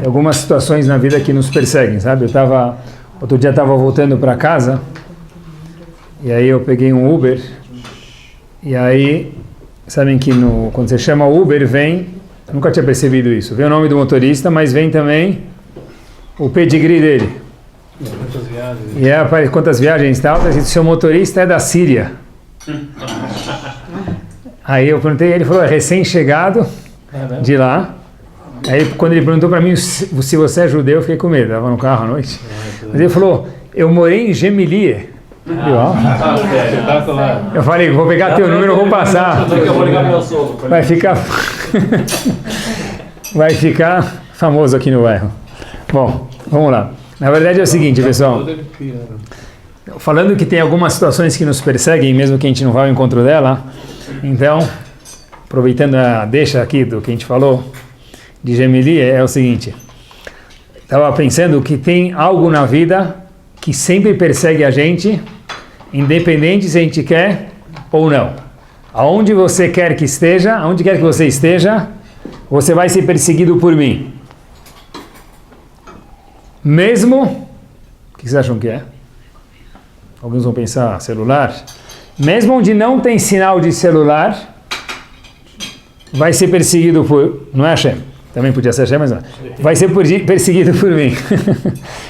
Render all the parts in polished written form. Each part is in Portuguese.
Tem algumas situações na vida que nos perseguem, sabe? Outro dia eu estava voltando para casa, e aí eu peguei um Uber, e aí, sabem que quando você chama Uber, vem, eu nunca tinha percebido isso, vem o nome do motorista, mas vem também o pedigree dele. Quantas viagens? E quantas viagens e tal, seu motorista é da Síria. Aí eu perguntei, ele falou, é recém-chegado de lá. Aí quando ele perguntou para mim se você é judeu, eu fiquei com medo, estava no carro à noite. Mas ele falou, eu morei em Gemelli. Eu falei, vou pegar teu número, vou passar. Vai ficar famoso aqui no bairro. Bom, vamos lá. Na verdade é o seguinte, pessoal. Falando que tem algumas situações que nos perseguem, mesmo que a gente não vá ao encontro dela. Então, aproveitando a deixa aqui do que a gente falou de Gemelli, é o seguinte. Estava pensando que tem algo na vida que sempre persegue a gente, independente se a gente quer ou não. Aonde você quer que esteja, aonde quer que você esteja, você vai ser perseguido por mim. Mesmo, o que vocês acham que é? Alguns vão pensar celular. Mesmo onde não tem sinal de celular, vai ser perseguido por... Não é Hashem? Também podia ser Hashem, mas não. Vai ser perseguido por mim.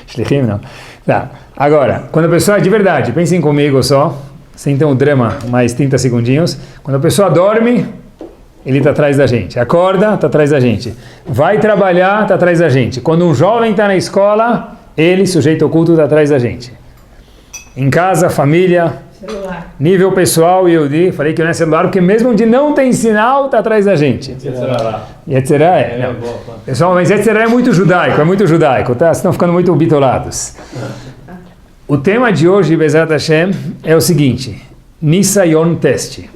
Shlichim, não. Tá. Agora, quando a pessoa, de verdade, pensem comigo só, sem ter um drama, mais 30 segundinhos. Quando a pessoa dorme, ele está atrás da gente. Acorda, está atrás da gente. Vai trabalhar, está atrás da gente. Quando um jovem está na escola, ele, sujeito oculto, está atrás da gente. Em casa, família, celular. Nível pessoal, e falei que não é celular, porque mesmo onde não tem sinal, está atrás da gente. Yetzirah é. Pessoal, mas Yetzirah é muito judaico, tá? Vocês estão ficando muito bitolados. O tema de hoje, Bezrat Hashem, é o seguinte, Nisayon teste.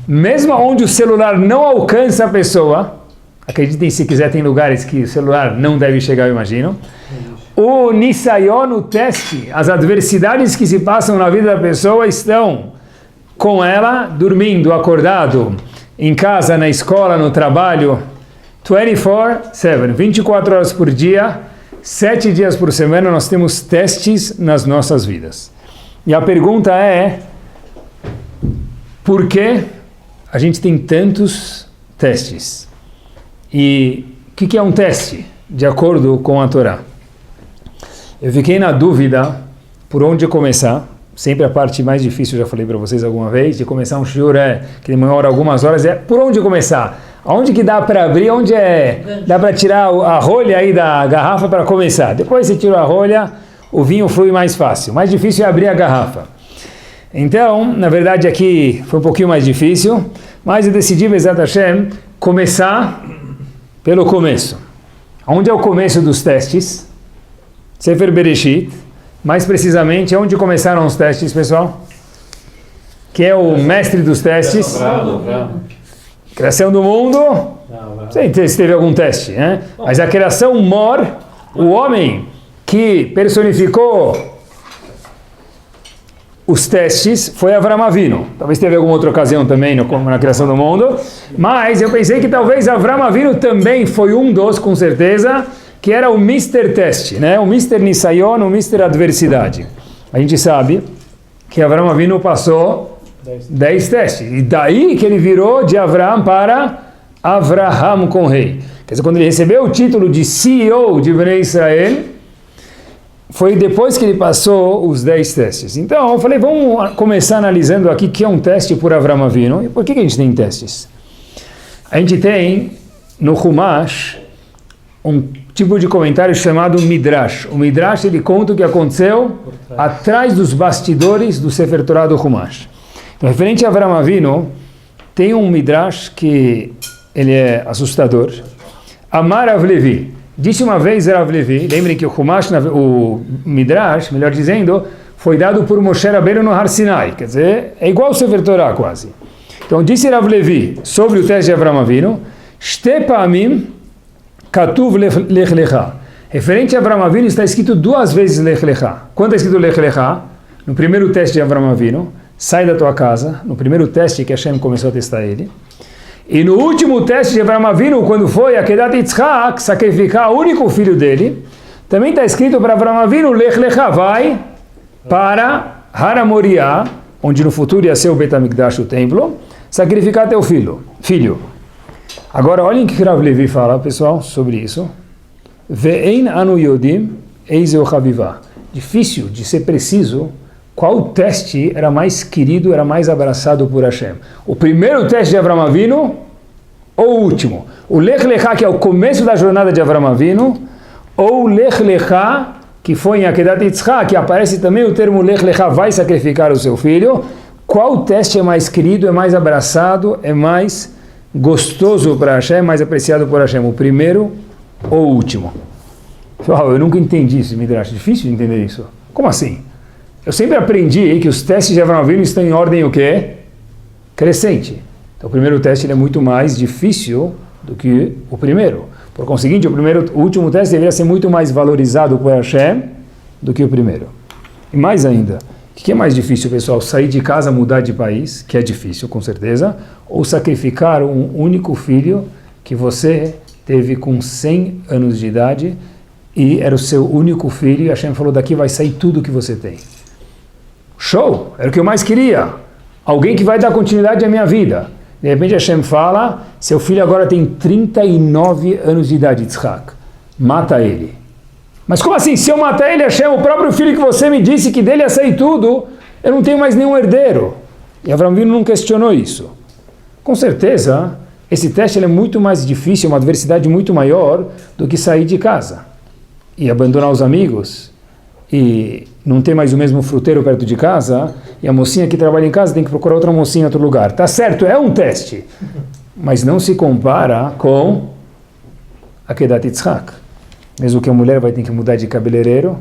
Mesmo onde o celular não alcança a pessoa, acreditem se quiser, tem lugares que o celular não deve chegar, eu imagino. O Nisayon, o teste, as adversidades que se passam na vida da pessoa estão com ela, dormindo, acordado, em casa, na escola, no trabalho, 24/7, 24 horas por dia, 7 dias por semana, nós temos testes nas nossas vidas. E a pergunta é, por que a gente tem tantos testes? E o que é um teste, de acordo com a Torá? Eu fiquei na dúvida por onde começar. Sempre a parte mais difícil, já falei para vocês alguma vez, de começar um shiur que demora algumas horas, é por onde começar? Aonde que dá para abrir? Onde dá para tirar a rolha aí da garrafa para começar? Depois você tira a rolha, o vinho flui mais fácil. Mais difícil é abrir a garrafa. Então, na verdade aqui foi um pouquinho mais difícil, mas eu decidi, Bezrat Hashem, começar pelo começo. Onde é o começo dos testes? Sefer Bereshit, mais precisamente, onde começaram os testes, pessoal? Que é o mestre dos testes? Criação do mundo? Não sei se teve algum teste, né? Mas a criação mor, o homem que personificou os testes foi Avram Avinu. Talvez teve alguma outra ocasião também na criação do mundo, mas eu pensei que talvez Avram Avinu também foi um dos, com certeza, que era o Mr. Teste, né? O Mr. Nisayon, o Mr. Adversidade. A gente sabe que Avram Avinu passou 10 testes. E daí que ele virou de Avram para Avraham com rei. Quer dizer, quando ele recebeu o título de CEO de Bnei Israel, foi depois que ele passou os 10 testes. Então, eu falei, vamos começar analisando aqui o que é um teste por Avram Avinu. E por que a gente tem testes? A gente tem, no Humash, um tipo de comentário chamado Midrash. O Midrash, ele conta o que aconteceu atrás dos bastidores do Sefer Torah do Humash. Então, referente a Avram Avinu, tem um Midrash que ele é assustador. Amar Rav Levi. Disse uma vez Rav Levi, lembrem que o Humash, o Midrash, melhor dizendo, foi dado por Moshe Rabbeinu no Har Sinai. Quer dizer, é igual o Sefer Torah quase. Então, disse Rav Levi sobre o teste de Avram Avinu, Shte Pa'amim Katuv Lech Lecha. Referente a Avram Avinu, está escrito 2 vezes Lech Lecha. Quando está escrito Lech Lecha? No primeiro teste de Avram Avinu, sai da tua casa, no primeiro teste que Hashem começou a testar ele. E no último teste de Avraham Avinu, quando foi Akedat Yitzhak, sacrificar o único filho dele, também está escrito para Avraham Avinu, Lech Lecha, vai para Har HaMoriah, onde no futuro ia ser o Bet HaMikdash, o templo, sacrificar teu filho. Agora, olhem o que Rav Levi fala, pessoal, sobre isso. Ve'ein anu yodim eizeu chavivah. Difícil de ser preciso qual teste era mais querido, era mais abraçado por Hashem. O primeiro teste de Avraham Avinu ou o último? O Lech Lecha, que é o começo da jornada de Avraham Avinu, ou o Lech Lecha, que foi em Akedat Yitzhak, que aparece também o termo Lech Lecha, vai sacrificar o seu filho. Qual teste é mais querido, é mais abraçado, é mais gostoso para Hashem, mais apreciado por Hashem? O primeiro ou o último? Pessoal, eu nunca entendi isso, Midrash. Difícil de entender isso. Como assim? Eu sempre aprendi que os testes de Avraham Avinu estão em ordem o quê? Crescente. Então o primeiro teste ele é muito mais difícil do que o primeiro. Por conseguinte, o último teste deveria ser muito mais valorizado por Hashem do que o primeiro. E mais ainda, o que é mais difícil, pessoal? Sair de casa, mudar de país, que é difícil, com certeza, ou sacrificar um único filho que você teve com 100 anos de idade e era o seu único filho e Hashem falou, daqui vai sair tudo que você tem. Show! Era o que eu mais queria. Alguém que vai dar continuidade à minha vida. De repente Hashem fala, seu filho agora tem 39 anos de idade, Yitzhak. Mata ele. Mas como assim? Se eu matar ele, Hashem, o próprio filho que você me disse que dele ia sair tudo, eu não tenho mais nenhum herdeiro. E Avraham Avinu não questionou isso. Com certeza, esse teste ele é muito mais difícil, uma adversidade muito maior do que sair de casa e abandonar os amigos e não ter mais o mesmo fruteiro perto de casa, e a mocinha que trabalha em casa tem que procurar outra mocinha em outro lugar. Tá certo, é um teste, mas não se compara com Akedat Yitzhak. Mesmo que a mulher vai ter que mudar de cabeleireiro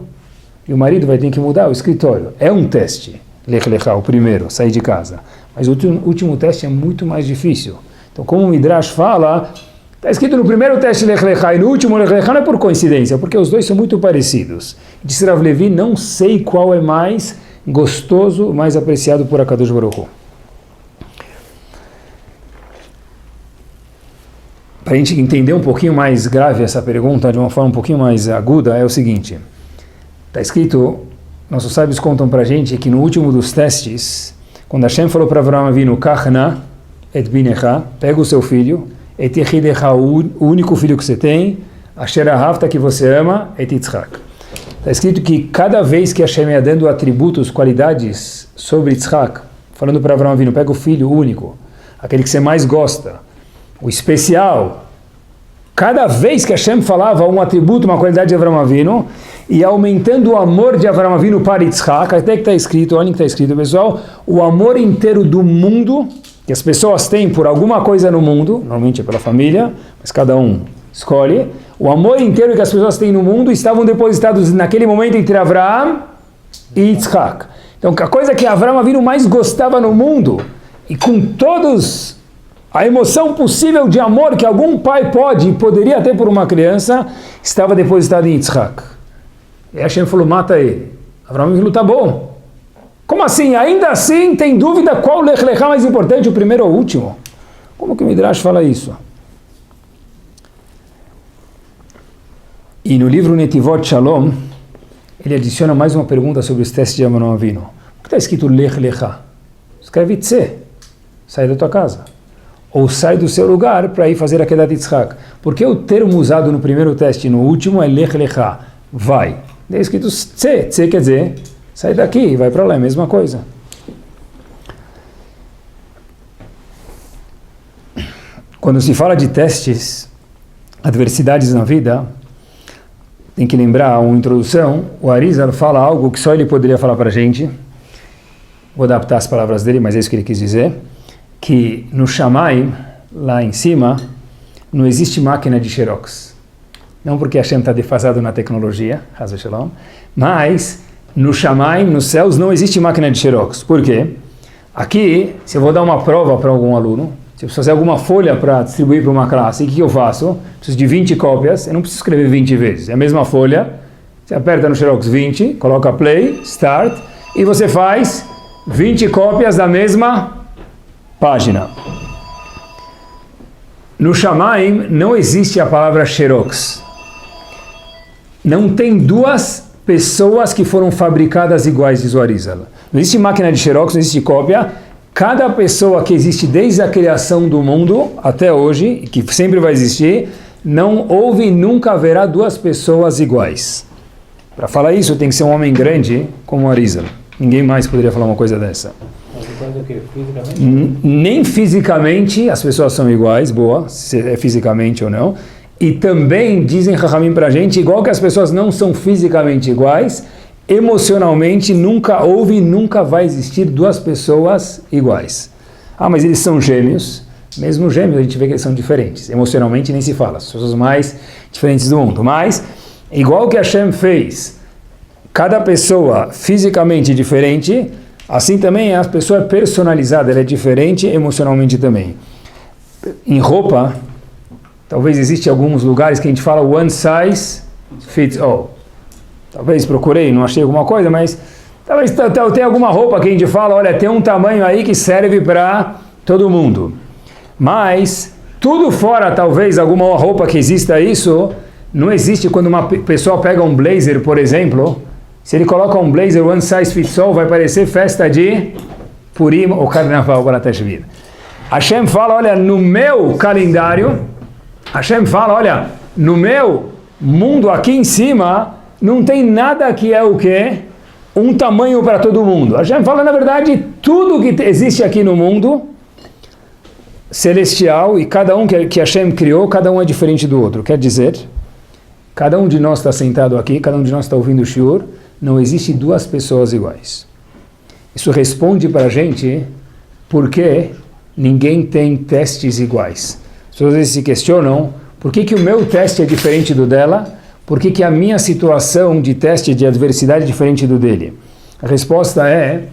e o marido vai ter que mudar o escritório. É um teste, Lech Lecha, o primeiro, sair de casa. Mas o último teste é muito mais difícil. Então, como o Midrash fala, está escrito no primeiro teste Lech Lecha e no último Lech Lecha, não é por coincidência, porque os dois são muito parecidos. Disse Rav Levi, não sei qual é mais gostoso, mais apreciado por Akadosh Baruch Hu. Para a gente entender um pouquinho mais grave essa pergunta, de uma forma um pouquinho mais aguda, é o seguinte. Está escrito, nossos sábios contam para a gente que no último dos testes, quando Hashem falou para Avraham Avinu, Kachna et binecha, pega o seu filho, et yechidecha, o único filho que você tem, asher ahavta, que você ama, et Yitzhak. Está escrito que cada vez que Hashem ia dando atributos, qualidades sobre Yitzhak, falando para Avraham Avinu, pega o filho único, aquele que você mais gosta, o especial, cada vez que Hashem falava um atributo, uma qualidade de Avraham Avinu, e aumentando o amor de Avraham Avinu para Yitzhak, até que está escrito, olhem que está escrito, pessoal, o amor inteiro do mundo, que as pessoas têm por alguma coisa no mundo, normalmente é pela família, mas cada um escolhe, o amor inteiro que as pessoas têm no mundo estavam depositados naquele momento entre Avraham e Yitzhak. Então, a coisa que Avraham Avinu mais gostava no mundo, e com todos a emoção possível de amor que algum pai pode e poderia ter por uma criança, estava depositada em Yitzhak. E Hashem falou, mata ele. Avraham Avinu, tá bom. Como assim? Ainda assim tem dúvida qual Lech Lecha mais importante, o primeiro ou o último? Como que o Midrash fala isso? E no livro Netivot Shalom, ele adiciona mais uma pergunta sobre os testes de Avraham Avinu. O que está escrito Lech Lecha? Escreve Tse, sai da tua casa. Ou sai do seu lugar para ir fazer a Akedat Yitzhak. Porque o termo usado no primeiro teste e no último é Lech Lecha, vai. É escrito Tse, Tse quer dizer, sai daqui e vai para lá, é a mesma coisa. Quando se fala de testes, adversidades na vida, tem que lembrar uma introdução, o Arizal fala algo que só ele poderia falar para a gente, vou adaptar as palavras dele, mas é isso que ele quis dizer, que no Shamayim, lá em cima, não existe máquina de xerox. Não porque Hashem está defasado na tecnologia, mas no Shamayim, nos céus, não existe máquina de xerox. Por quê? Aqui, se eu vou dar uma prova para algum aluno, se eu preciso fazer alguma folha para distribuir para uma classe, o que eu faço? Preciso de 20 cópias, eu não preciso escrever 20 vezes. É a mesma folha, você aperta no xerox 20, coloca play, start, e você faz 20 cópias da mesma página. no Shamaim não existe a palavra xerox. Não tem duas pessoas que foram fabricadas iguais, diz o Arizal. Não existe máquina de xerox, não existe cópia. Cada pessoa que existe desde a criação do mundo até hoje, que sempre vai existir, não houve e nunca haverá duas pessoas iguais. Para falar isso tem que ser um homem grande como o Arizal. Ninguém mais poderia falar uma coisa dessa. Nem fisicamente as pessoas são iguais, boa, se é fisicamente ou não. E também dizem Chachamim pra gente, igual que as pessoas não são fisicamente iguais, emocionalmente nunca houve e nunca vai existir duas pessoas iguais. Ah, mas eles são gêmeos. Mesmo gêmeos a gente vê que eles são diferentes. Emocionalmente nem se fala, as pessoas mais diferentes do mundo. Mas, igual que Hashem fez cada pessoa fisicamente diferente, assim também a pessoa é personalizada, ela é diferente emocionalmente também. Em roupa, talvez existe alguns lugares que a gente fala one size fits all. Talvez procurei, não achei alguma coisa, mas talvez tenha alguma roupa que a gente fala, olha, tem um tamanho aí que serve para todo mundo. Mas tudo fora, talvez, alguma roupa que exista isso, não existe quando uma pessoa pega um blazer, por exemplo. Se ele coloca um blazer one size fits all, vai parecer festa de Purim ou Carnaval para Teshuvah. Hashem fala, olha, no meu calendário, Hashem fala, olha, no meu mundo aqui em cima, não tem nada que é o quê? Um tamanho para todo mundo. Hashem fala, na verdade, tudo que existe aqui no mundo celestial e cada um que Hashem criou, cada um é diferente do outro. Quer dizer, cada um de nós está sentado aqui, cada um de nós está ouvindo o shiur, não existe duas pessoas iguais. Isso responde para a gente por que ninguém tem testes iguais. As pessoas às vezes se questionam por que o meu teste é diferente do dela, por que a minha situação de teste de adversidade é diferente do dele. A resposta é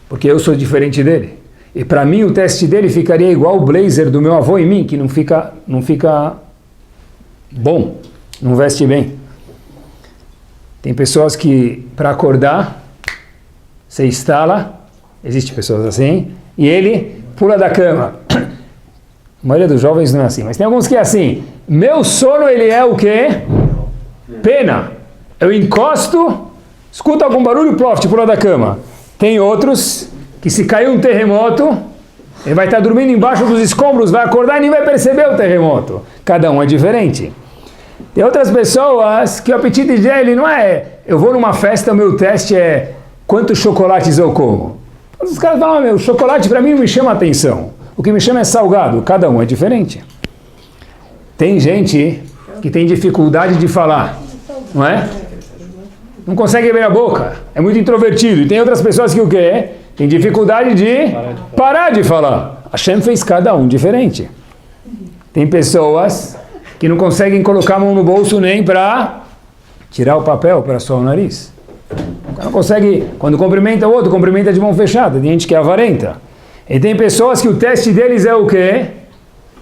porque eu sou diferente dele. E para mim o teste dele ficaria igual o blazer do meu avô em mim, que não fica bom, não veste bem. Tem pessoas que, para acordar, você instala, existe pessoas assim, e ele pula da cama. A maioria dos jovens não é assim, mas tem alguns que é assim. Meu sono, ele é o quê? Pena. Eu encosto, escuto algum barulho, ploft, pula da cama. Tem outros que se cair um terremoto, ele vai estar dormindo embaixo dos escombros, vai acordar e nem vai perceber o terremoto. Cada um é diferente. Tem outras pessoas que o apetite dele não é, eu vou numa festa, o meu teste é quantos chocolates eu como. Os caras falam, meu, chocolate para mim não me chama atenção. O que me chama é salgado, cada um é diferente. Tem gente que tem dificuldade de falar, não é? Não consegue abrir a boca, é muito introvertido. E tem outras pessoas que o quê? Tem dificuldade de parar de falar. Hashem fez cada um diferente. Tem pessoas que não conseguem colocar a mão no bolso nem para tirar o papel para suar o nariz. O cara não consegue, quando cumprimenta o outro, cumprimenta de mão fechada. Tem gente que é avarenta. E tem pessoas que o teste deles é o quê?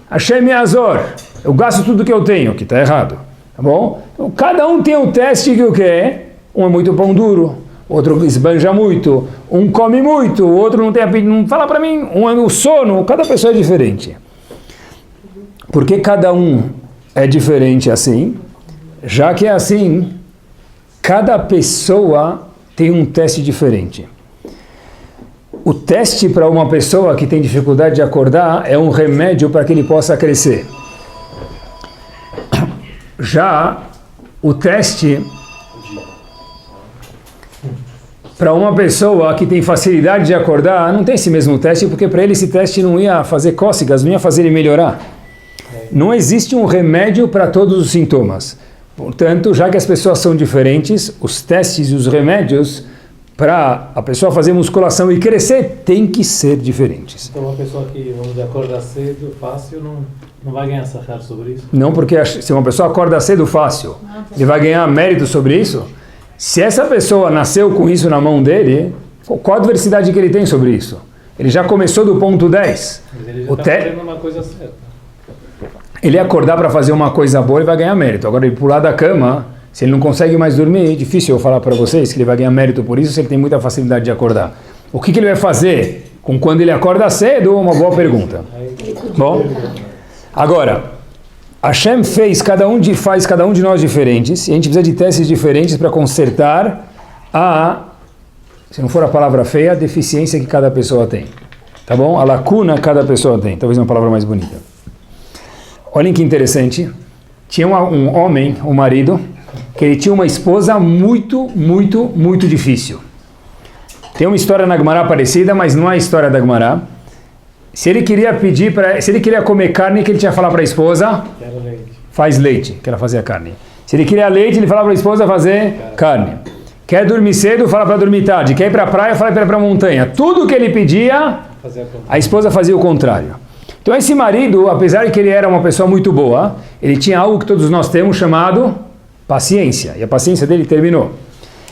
Hashem Azor. Eu gasto tudo que eu tenho, que está errado. Tá bom? Então, cada um tem um teste que o quê? Um é muito pão duro, outro esbanja muito, um come muito, o outro não tem apetite. Não fala para mim, um é o sono, cada pessoa é diferente. Porque cada um é diferente assim, já que é assim, cada pessoa tem um teste diferente. O teste para uma pessoa que tem dificuldade de acordar é um remédio para que ele possa crescer. Já o teste para uma pessoa que tem facilidade de acordar, não tem esse mesmo teste, porque para ele esse teste não ia fazer cócegas, não ia fazer ele melhorar. Não existe um remédio para todos os sintomas. Portanto, já que as pessoas são diferentes, os testes e os remédios para a pessoa fazer musculação e crescer tem que ser diferentes. Então uma pessoa que, vamos dizer, acorda cedo, fácil, não vai ganhar sachar sobre isso? Não, porque se uma pessoa acorda cedo fácil, ele vai ganhar mérito sobre isso? Se essa pessoa nasceu com isso na mão dele, qual a adversidade que ele tem sobre isso? Ele já começou do ponto 10. Mas ele já está fazendo uma coisa certa. Ele acordar para fazer uma coisa boa, ele vai ganhar mérito. Agora, ele pular da cama, se ele não consegue mais dormir, é difícil eu falar para vocês que ele vai ganhar mérito por isso, se ele tem muita facilidade de acordar. O que ele vai fazer com quando ele acorda cedo? Uma boa pergunta. Bom, Agora, Hashem faz cada um de nós diferentes, e a gente precisa de testes diferentes para consertar se não for a palavra feia, a deficiência que cada pessoa tem. Tá bom? A lacuna que cada pessoa tem. Talvez uma palavra mais bonita. Olhem que interessante. Tinha um homem, um marido, que ele tinha uma esposa muito, muito, muito difícil. Tem uma história na Gemara parecida, mas não é a história da Gemara. Se ele queria comer carne, que ele tinha que falar para a esposa? Quero leite. Faz leite, que ela fazia carne. Se ele queria leite, ele falava para a esposa fazer carne. Quer dormir cedo, fala para dormir tarde. Quer ir para a praia, fala para ir para a montanha. Tudo que ele pedia, a esposa fazia o contrário. Então esse marido, apesar de que ele era uma pessoa muito boa, ele tinha algo que todos nós temos chamado paciência. E a paciência dele terminou.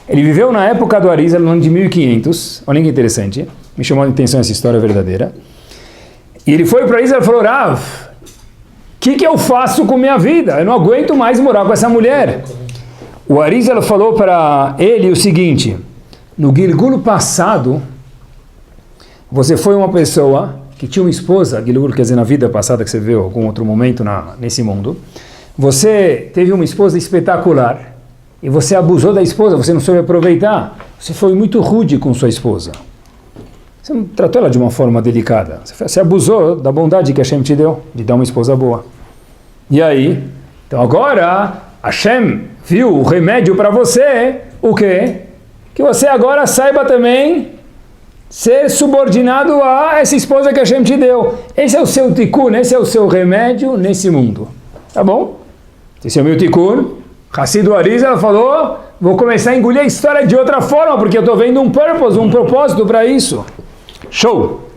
Ele viveu na época do Arizal, no ano de 1500. Olha que interessante. Me chamou a atenção essa história verdadeira. E ele foi para Arizal e falou: Rav, o que eu faço com minha vida? Eu não aguento mais morar com essa mulher. O Arizal falou para ele o seguinte: no Gilgul passado, você foi uma pessoa que tinha uma esposa, Gilgul quer dizer na vida passada que você viu algum outro momento nesse mundo, você teve uma esposa espetacular e você abusou da esposa, você não soube aproveitar, você foi muito rude com sua esposa. Você não tratou ela de uma forma delicada, você abusou da bondade que Hashem te deu, de dar uma esposa boa. E aí, então agora Hashem viu o remédio para você, o quê? Que você agora saiba também ser subordinado a essa esposa que Hashem te deu. Esse é o seu tikkun, esse é o seu remédio nesse mundo. Tá bom? Esse é o meu tikkun. Hassid Arizal falou: vou começar a engolir a história de outra forma, porque eu estou vendo um propósito para isso. Show!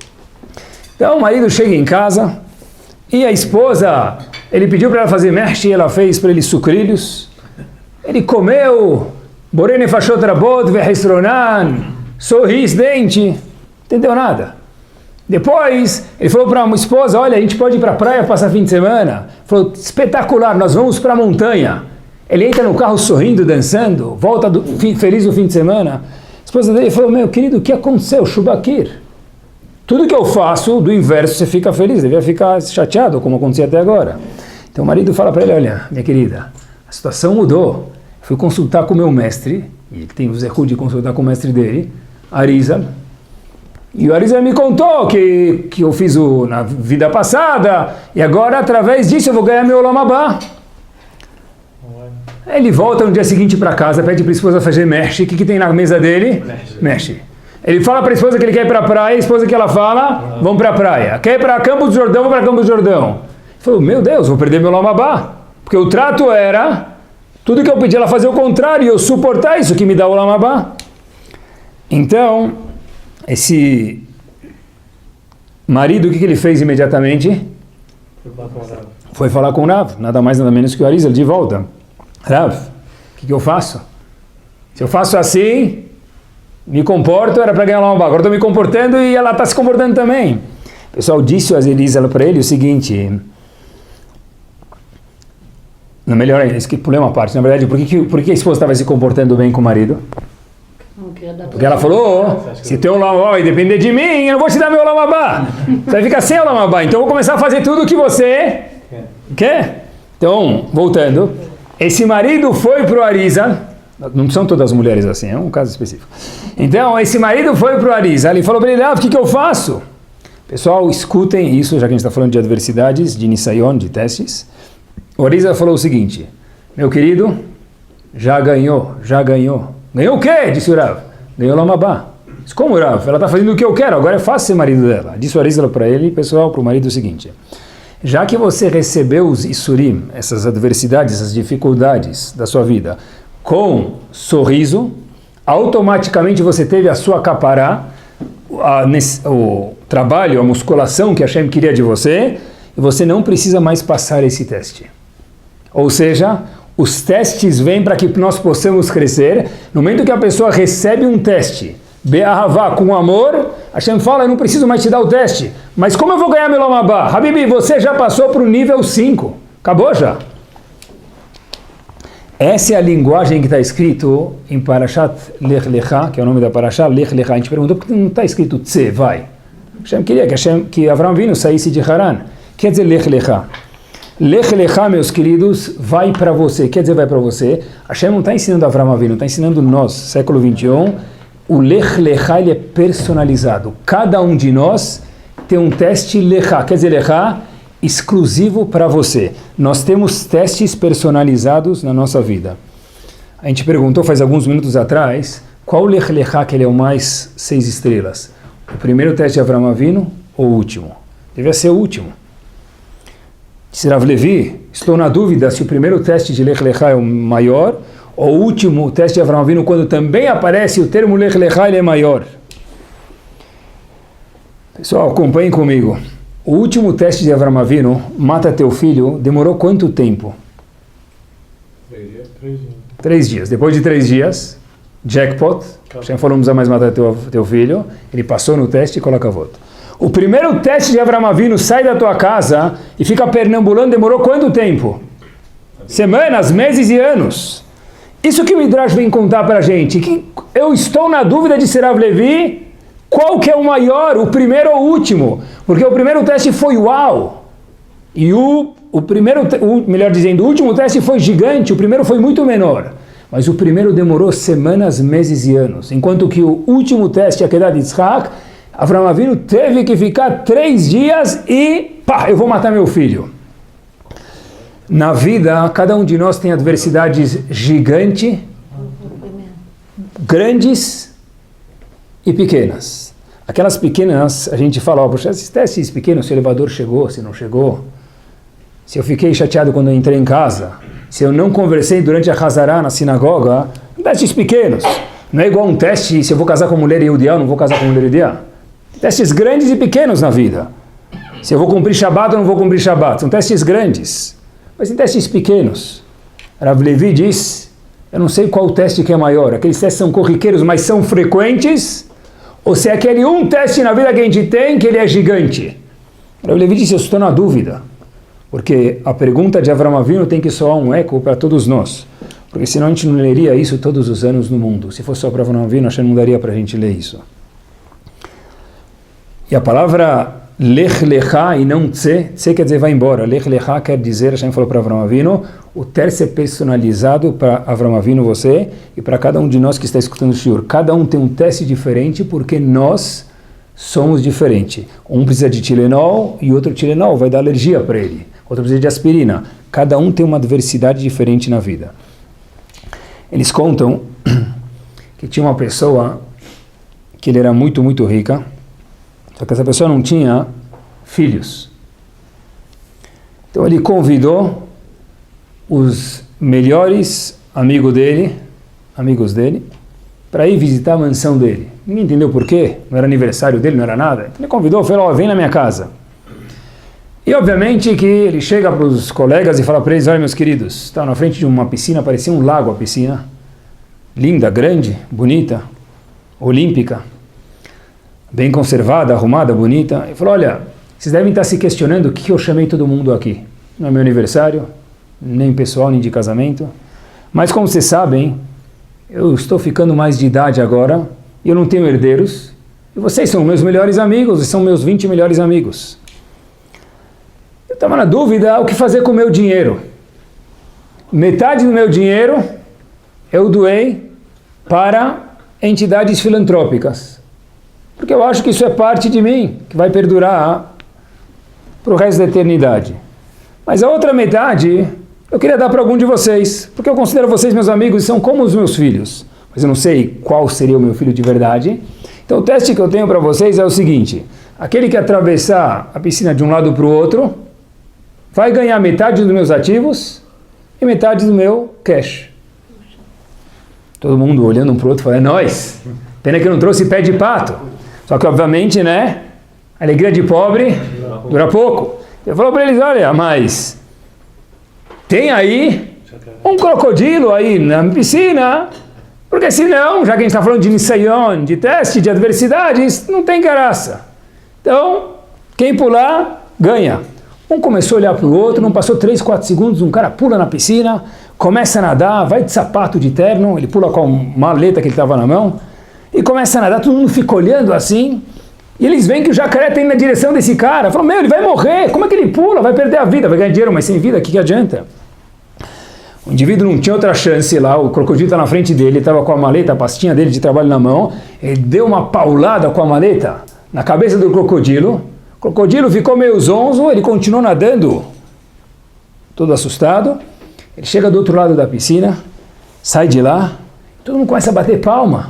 Então o marido chega em casa e a esposa, ele pediu para ela fazer mershi, ela fez para ele sucrilhos. Ele comeu, borene fashot rabot vehisronan, sorrisdente, entendeu nada. Depois, ele falou para uma esposa: olha, a gente pode ir para a praia passar fim de semana. Falou: espetacular, nós vamos para a montanha. Ele entra no carro sorrindo, dançando, volta feliz no fim de semana. A esposa dele falou: meu querido, o que aconteceu? Shubakir. Tudo que eu faço, do inverso, você fica feliz, devia ficar chateado, como acontecia até agora. Então o marido fala para ele: olha, minha querida, a situação mudou. Fui consultar com o meu mestre, e ele tem o zehut de consultar com o mestre dele, Arizal. E o Arizal me contou que eu fiz na vida passada, e agora através disso eu vou ganhar meu Olam Haba. Ele volta no dia seguinte para casa, pede para a esposa fazer mershi. O que tem na mesa dele? Mershi. Ele fala para a esposa que ele quer ir para a praia, a esposa que ela fala: vamos para a praia. Quer ir para Campos do Jordão, vou para Campos do Jordão. Ele falou: meu Deus, vou perder meu Olam Haba. Porque o trato era, tudo que eu pedi ela fazer o contrário, e eu suportar isso que me dá o Olam Haba. Então, esse marido, o que ele fez imediatamente? Foi falar com o Rav, nada mais nada menos que o Arizal, de volta. Rav, o que eu faço? Se eu faço assim, me comporto, era para ganhar uma Haba. Agora estou me comportando e ela está se comportando também. O pessoal disse o Arizal para ele o seguinte: não, melhor, isso que pulei uma parte. Na verdade, por que a esposa estava se comportando bem com o marido? Porque ela falou: se teu Olam Haba vai depender de mim, eu não vou te dar meu Olam Haba. Você vai ficar sem Olam Haba. Então eu vou começar a fazer tudo o que você quer. Então, voltando. Esse marido foi para o Arizal, não são todas as mulheres assim, é um caso específico. Então, esse marido foi para o Arizal, ele falou para ele: o que eu faço? Pessoal, escutem isso, já que a gente está falando de adversidades, de nisayon, de testes. O Arizal falou o seguinte: meu querido, já ganhou. Ganhou o quê? Disse o Rav. Ganhou Olam Haba. Disse: como, Rav? Ela está fazendo o que eu quero, agora é fácil ser marido dela. Disse o Arizal para ele, pessoal, para o marido o seguinte: já que você recebeu os Isurim, essas adversidades, essas dificuldades da sua vida, com sorriso, automaticamente você teve a sua capará, o trabalho, a musculação que Hashem queria de você, e você não precisa mais passar esse teste. Ou seja, os testes vêm para que nós possamos crescer. No momento que a pessoa recebe um teste, Be'ahavá, com amor, Hashem fala: eu não preciso mais te dar o teste. Mas como eu vou ganhar meu Olam Haba? Habibi, você já passou para o nível 5. Acabou já. Essa é a linguagem que está escrito em Parashat Lech Lecha, que é o nome da Parashat Lech Lecha. A gente perguntou por que não está escrito Tze, vai. Hashem queria que Avraham Avinu saísse de Haran. Quer dizer Lech Lecha. Lech Lecha, meus queridos, vai para você. Quer dizer, vai para você. Hashem não está ensinando Avraham Avinu, está ensinando nós, século 21. O Lech Lecha, ele é personalizado. Cada um de nós tem um teste Lecha. Quer dizer, Lecha, exclusivo para você. Nós temos testes personalizados na nossa vida. A gente perguntou faz alguns minutos atrás, qual o Lech Lecha que ele é o mais 6 estrelas? O primeiro teste de Avraham Avinu ou o último? Devia ser o último. Se Rav Levi, estou na dúvida se o primeiro teste de Lech Lecha é o maior, ou o último teste de Avraham Avinu, quando também aparece o termo Lech Lecha, ele é maior. Pessoal, acompanhem comigo. O último teste de Avraham Avinu, mata teu filho, demorou quanto tempo? 3 dias. 3 dias. Depois de 3 dias, jackpot, já falou, não precisa mais matar teu filho, ele passou no teste e coloca a volta. O primeiro teste de Avraham Avinu, sai da tua casa e fica pernambulando, demorou quanto tempo? Semanas, meses e anos. Isso que o Midrash vem contar pra gente, que eu estou na dúvida de Rav Levi, qual que é o maior, o primeiro ou o último? Porque o primeiro teste foi uau, e melhor dizendo, o último teste foi gigante, o primeiro foi muito menor. Mas o primeiro demorou semanas, meses e anos, enquanto que o último teste, a Akedah de Yitzhak, Avraham Avinu teve que ficar 3 dias e pá, eu vou matar meu filho. Na vida, cada um de nós tem adversidades gigantes, grandes e pequenas. Aquelas pequenas, a gente fala, poxa, esses testes pequenos, se o elevador chegou, se não chegou, se eu fiquei chateado quando eu entrei em casa, se eu não conversei durante a Hazará na sinagoga, testes pequenos. Não é igual um teste, se eu vou casar com mulher Yehudiá ou não vou casar com mulher Yehudiá. Testes grandes e pequenos na vida. Se eu vou cumprir Shabbat ou não vou cumprir Shabbat. São testes grandes, mas tem testes pequenos. Rav Levi diz, eu não sei qual teste que é maior. Aqueles testes são corriqueiros, mas são frequentes, ou se é aquele um teste na vida que a gente tem, que ele é gigante. Rav Levi disse, eu estou na dúvida. Porque a pergunta de Avraham Avinu tem que soar um eco para todos nós. Porque senão a gente não leria isso todos os anos no mundo. Se fosse só para Avraham Avinu, acho que não daria para a gente ler isso. E a palavra Lech Lecha e não Tse, Tse quer dizer vai embora. Lech Lecha quer dizer, Hashem falou para Avraham Avinu, o teste é personalizado para Avraham Avinu, você, e para cada um de nós que está escutando o Shiur. Cada um tem um teste diferente porque nós somos diferentes. Um precisa de Tilenol e outro Tilenol vai dar alergia para ele. Outro precisa de aspirina. Cada um tem uma adversidade diferente na vida. Eles contam que tinha uma pessoa que ele era muito, muito rica, só que essa pessoa não tinha filhos. Então ele convidou os melhores amigos dele, para ir visitar a mansão dele. Ninguém entendeu por quê, não era aniversário dele, não era nada. Ele convidou, falou, vem na minha casa. E obviamente que ele chega para os colegas e fala para eles, olha meus queridos, estava na frente de uma piscina, parecia um lago a piscina, linda, grande, bonita, olímpica, bem conservada, arrumada, bonita. Ele falou, olha, vocês devem estar se questionando o que eu chamei todo mundo aqui. Não é meu aniversário, nem pessoal, nem de casamento. Mas como vocês sabem, eu estou ficando mais de idade agora, e eu não tenho herdeiros, e vocês são meus melhores amigos, e são meus 20 melhores amigos. Eu estava na dúvida o que fazer com o meu dinheiro. Metade do meu dinheiro eu doei para entidades filantrópicas. Porque eu acho que isso é parte de mim, que vai perdurar para o resto da eternidade. Mas a outra metade eu queria dar para algum de vocês, porque eu considero vocês meus amigos e são como os meus filhos. Mas eu não sei qual seria o meu filho de verdade. Então o teste que eu tenho para vocês é o seguinte, aquele que atravessar a piscina de um lado para o outro, vai ganhar metade dos meus ativos e metade do meu cash. Todo mundo olhando um para o outro, falando, é nóis. Pena que eu não trouxe pé de pato. Só que, obviamente, né, a alegria de pobre dura pouco. Eu falo para eles, olha, mas tem aí um crocodilo aí na piscina, porque senão, já que a gente está falando de Nisayon, de teste, de adversidades, não tem graça. Então, quem pular, ganha. Um começou a olhar para o outro, não passou 3, 4 segundos, um cara pula na piscina, começa a nadar, vai de sapato de terno, ele pula com a maleta que ele estava na mão, e começa a nadar, todo mundo fica olhando assim, E eles veem que o jacaré está indo na direção desse cara. Falam, ele vai morrer, como é que ele pula? Vai perder a vida, vai ganhar dinheiro, mas sem vida, o que adianta? O indivíduo não tinha outra chance lá, o crocodilo está na frente dele, estava com a maleta, a pastinha dele de trabalho na mão, ele deu uma paulada com a maleta na cabeça do crocodilo, o crocodilo ficou meio zonzo, ele continuou nadando, todo assustado, ele chega do outro lado da piscina, sai de lá, todo mundo começa a bater palma.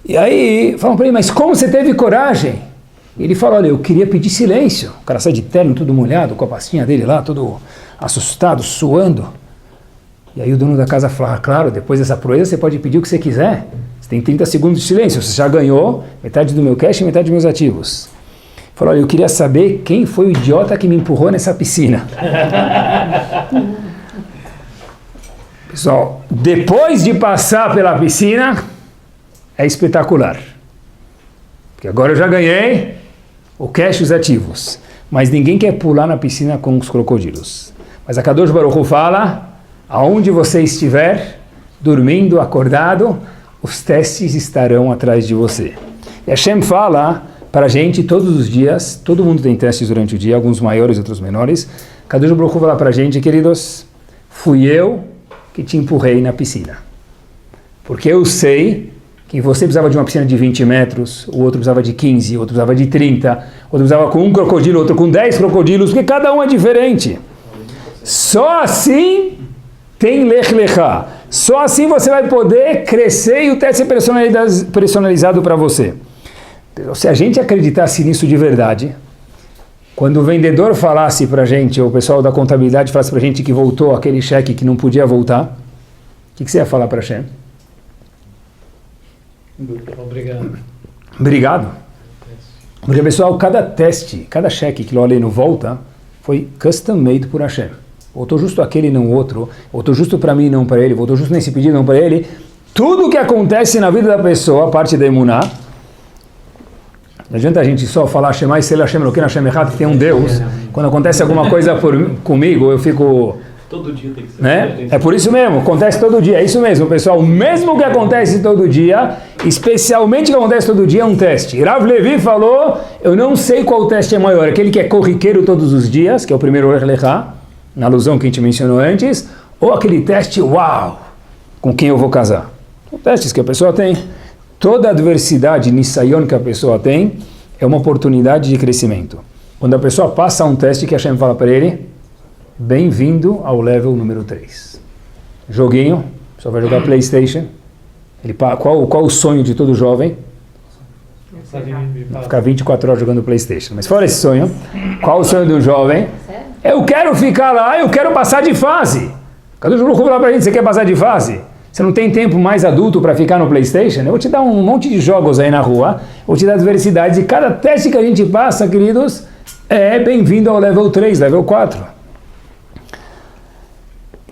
E aí falam para ele, mas como você teve coragem? E ele fala, olha, eu queria pedir silêncio. O cara sai de terno, todo molhado, com a pastinha dele lá, todo assustado, suando. E aí o dono da casa fala, claro, depois dessa proeza você pode pedir o que você quiser. Você tem 30 segundos de silêncio, você já ganhou metade do meu cash e metade dos meus ativos. Falou, olha, eu queria saber quem foi o idiota que me empurrou nessa piscina. Pessoal, depois de passar pela piscina, é espetacular. Porque agora eu já ganhei o cash e os ativos. Mas ninguém quer pular na piscina com os crocodilos. Mas a Kadosh Baruch Hu fala, aonde você estiver, dormindo, acordado, os testes estarão atrás de você. E Hashem fala para a gente todos os dias, todo mundo tem testes durante o dia, alguns maiores, outros menores. Kadosh Baruch Hu fala para a gente, queridos, fui eu que te empurrei na piscina. Porque eu sei que você precisava de uma piscina de 20 metros, o outro precisava de 15, o outro precisava de 30, outro precisava com um crocodilo, outro com 10 crocodilos, porque cada um é diferente. Só assim tem lech lechá. Só assim você vai poder crescer e o teste é personalizado para você. Se a gente acreditasse nisso de verdade, quando o vendedor falasse para a gente, ou o pessoal da contabilidade falasse para a gente que voltou aquele cheque que não podia voltar, o que você ia falar para a Hashem? Obrigado. Obrigado. Porque, pessoal, cada teste, cada cheque que o aluno volta, foi custom made por Hashem. Voltou justo aquele e não outro, voltou justo para mim e não para ele, voltou justo nesse pedido e não para ele. Tudo que acontece na vida da pessoa, a parte da emuná, não adianta a gente só falar Shema Yisrael Hashem Elokeinu Hashem Echad, que tem um Deus. Quando acontece alguma coisa comigo, eu fico... Todo dia tem que ser. Né? É por isso mesmo, acontece todo dia, é isso mesmo, pessoal. Mesmo que acontece todo dia, especialmente que acontece todo dia, é um teste. Rav Levi falou, eu não sei qual teste é maior, aquele que é corriqueiro todos os dias, que é o primeiro Lech Lechá, na alusão que a gente mencionou antes, ou aquele teste, uau, com quem eu vou casar. São testes que a pessoa tem. Toda adversidade, nisayon que a pessoa tem, é uma oportunidade de crescimento. Quando a pessoa passa um teste que a Hashem fala para ele, bem-vindo ao level número 3. Joguinho, só vai jogar PlayStation. Qual o sonho de todo jovem? Ficar 24 horas jogando PlayStation. Mas fora esse sonho, qual o sonho do jovem? Eu quero ficar lá, eu quero passar de fase. Cadê o jogo falar pra gente, você quer passar de fase? Você não tem tempo mais adulto para ficar no PlayStation? Eu vou te dar um monte de jogos aí na rua, vou te dar adversidades, e cada teste que a gente passa, queridos, é bem-vindo ao level 3, level 4.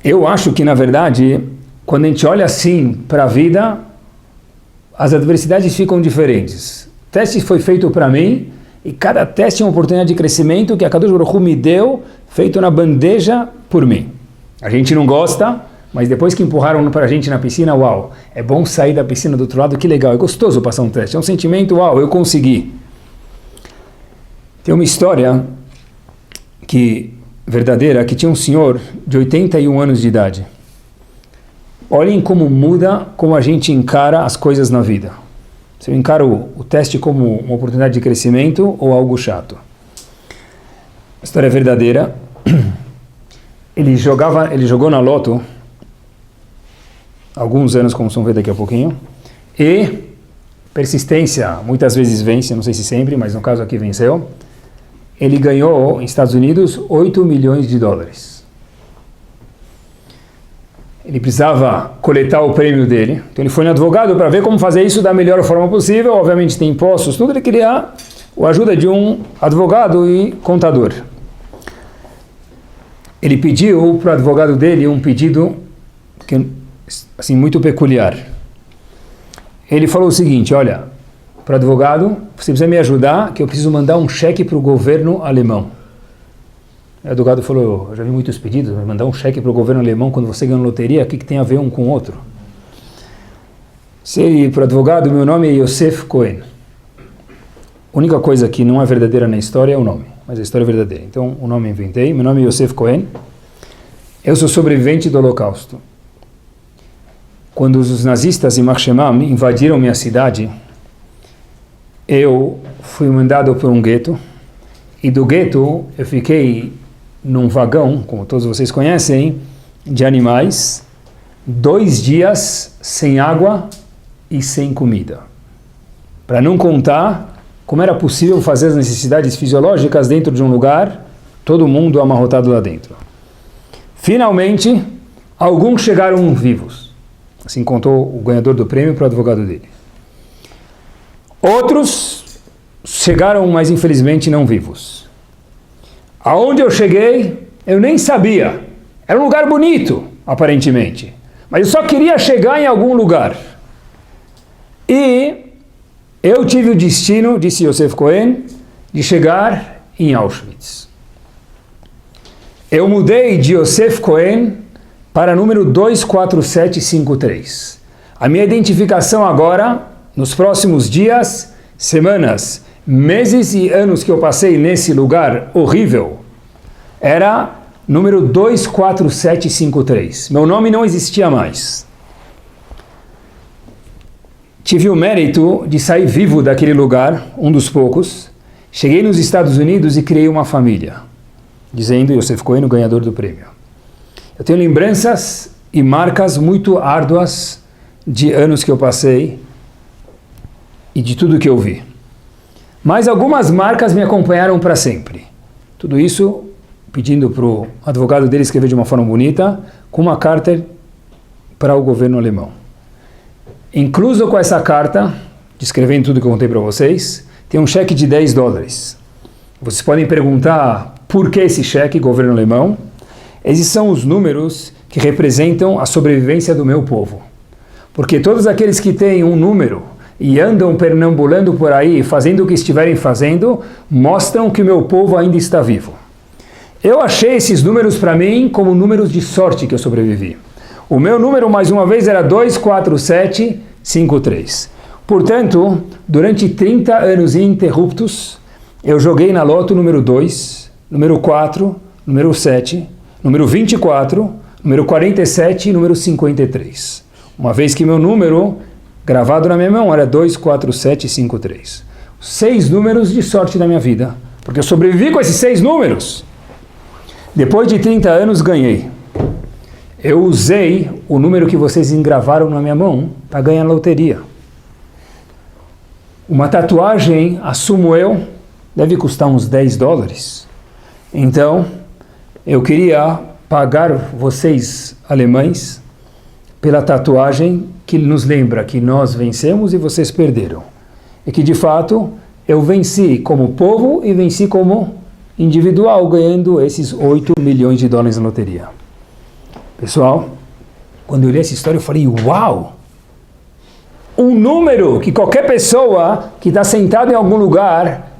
Eu acho que, na verdade, quando a gente olha assim para a vida, as adversidades ficam diferentes. O teste foi feito para mim, e cada teste é uma oportunidade de crescimento que a Kadosh Baruch Hu me deu, feito na bandeja por mim. A gente não gosta, mas depois que empurraram para a gente na piscina, uau, é bom sair da piscina do outro lado, que legal, é gostoso passar um teste, é um sentimento, uau, eu consegui. Tem uma história verdadeira, que tinha um senhor de 81 anos de idade. Olhem como muda, como a gente encara as coisas na vida. Você encara o teste como uma oportunidade de crescimento ou algo chato. A história é verdadeira. Ele jogou na loto alguns anos, como vão ver daqui a pouquinho, e persistência muitas vezes vence, não sei se sempre, mas no caso aqui venceu. Ele ganhou, nos Estados Unidos, $8 milhões. Ele precisava coletar o prêmio dele, então ele foi no advogado para ver como fazer isso da melhor forma possível. Obviamente tem impostos, tudo. Ele queria a ajuda de um advogado e contador. Ele pediu para o advogado dele um pedido assim, muito peculiar. Ele falou o seguinte, olha, para o advogado, você precisa me ajudar, que eu preciso mandar um cheque para o governo alemão. O advogado falou, eu já vi muitos pedidos, mas mandar um cheque para o governo alemão quando você ganha loteria, o que tem a ver um com o outro? Para o advogado, meu nome é Yosef Cohen. única coisa que não é verdadeira na história é o nome, mas a história é verdadeira. Então, o nome eu inventei. Meu nome é Yosef Cohen. Eu sou sobrevivente do Holocausto. Quando os nazistas em Marshemam invadiram minha cidade, eu fui mandado para um gueto, e do gueto eu fiquei num vagão, como todos vocês conhecem, de animais, 2 dias sem água e sem comida. Para não contar como era possível fazer as necessidades fisiológicas dentro de um lugar, todo mundo amarrotado lá dentro. Finalmente, alguns chegaram vivos. Assim contou o ganhador do prêmio para o advogado dele. Outros chegaram, mas infelizmente não vivos. Aonde eu cheguei, eu nem sabia. Era um lugar bonito, aparentemente. Mas eu só queria chegar em algum lugar. E eu tive o destino, disse Yosef Cohen, de chegar em Auschwitz. Eu mudei de Yosef Cohen para número 24753. A minha identificação agora, nos próximos dias, semanas, meses e anos que eu passei nesse lugar horrível, era número 24753. Meu nome não existia mais. Tive o mérito de sair vivo daquele lugar, um dos poucos. Cheguei nos Estados Unidos e criei uma família, dizendo Yosef Cohen, o ganhador do prêmio. Eu tenho lembranças e marcas muito árduas de anos que eu passei e de tudo que eu vi. Mas algumas marcas me acompanharam para sempre. Tudo isso pedindo para o advogado dele escrever de uma forma bonita, com uma carta para o governo alemão. Incluso com essa carta, descrevendo tudo que eu contei para vocês, tem um cheque de $10. Vocês podem perguntar por que esse cheque, governo alemão? Esses são os números que representam a sobrevivência do meu povo. Porque todos aqueles que têm um número e andam perambulando por aí, fazendo o que estiverem fazendo, mostram que o meu povo ainda está vivo. Eu achei esses números para mim como números de sorte que eu sobrevivi. O meu número, mais uma vez, era 24753. Portanto, durante 30 anos ininterruptos, eu joguei na loto número 2, número 4, número 7, número 24, número 47 e número 53. Uma vez que meu número, gravado na minha mão, era 24753. 6 números de sorte da minha vida, porque eu sobrevivi com esses 6 números. Depois de 30 anos, ganhei. Eu usei o número que vocês engravaram na minha mão para ganhar na loteria. Uma tatuagem, assumo eu, deve custar uns $10. Então, eu queria pagar vocês, alemães, pela tatuagem que nos lembra que nós vencemos e vocês perderam. E que, de fato, eu venci como povo e venci como individual, ganhando esses $8 milhões na loteria. Pessoal, quando eu li essa história, eu falei, uau! Um número que qualquer pessoa que está sentada em algum lugar,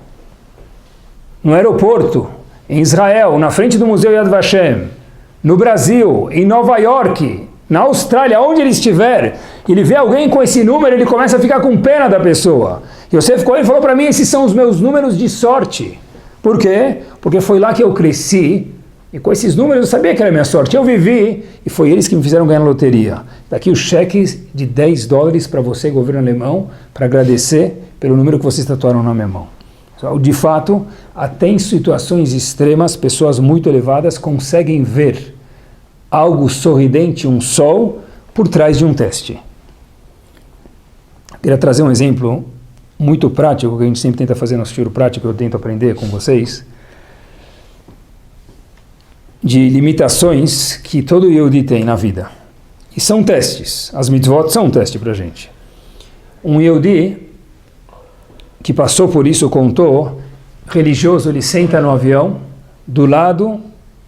no aeroporto, em Israel, na frente do Museu Yad Vashem, no Brasil, em Nova York, na Austrália, onde ele estiver, ele vê alguém com esse número, ele começa a ficar com pena da pessoa. Yosef Cohen falou para mim, esses são os meus números de sorte. Por quê? Porque foi lá que eu cresci, e com esses números eu sabia que era a minha sorte. Eu vivi, e foi eles que me fizeram ganhar na loteria. Daqui o cheque de $10 para você, governo alemão, para agradecer pelo número que vocês tatuaram na minha mão. De fato, até em situações extremas, pessoas muito elevadas conseguem ver algo sorridente, um sol, por trás de um teste. Queria trazer um exemplo muito prático, que a gente sempre tenta fazer no tiro prático, eu tento aprender com vocês, de limitações que todo Yehudi tem na vida. E são testes. As mitzvot são um teste para a gente. Um Yehudi que passou por isso contou, religioso, ele senta no avião do lado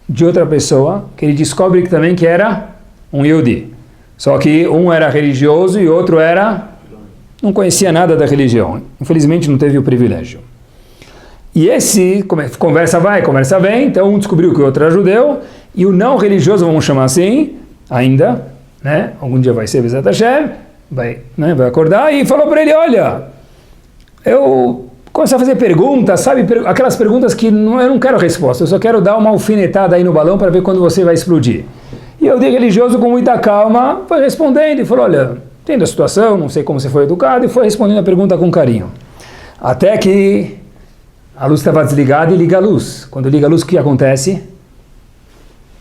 de outra pessoa, que ele descobre que também que era um Yehudi. Só que um era religioso e outro não conhecia nada da religião. Infelizmente não teve o privilégio. E esse, conversa vai, conversa vem, então um descobriu que o outro era judeu, e o não religioso, vamos chamar assim, ainda, né, algum dia vai ser Bezat Hashem, vai acordar, e falou para ele, olha, eu começou a fazer perguntas, sabe? Aquelas perguntas que eu não quero resposta, eu só quero dar uma alfinetada aí no balão para ver quando você vai explodir. E o religioso, com muita calma, foi respondendo e falou, olha, entendo a situação, não sei como você foi educado, e foi respondendo a pergunta com carinho. Até que a luz estava desligada e liga a luz. Quando liga a luz, o que acontece?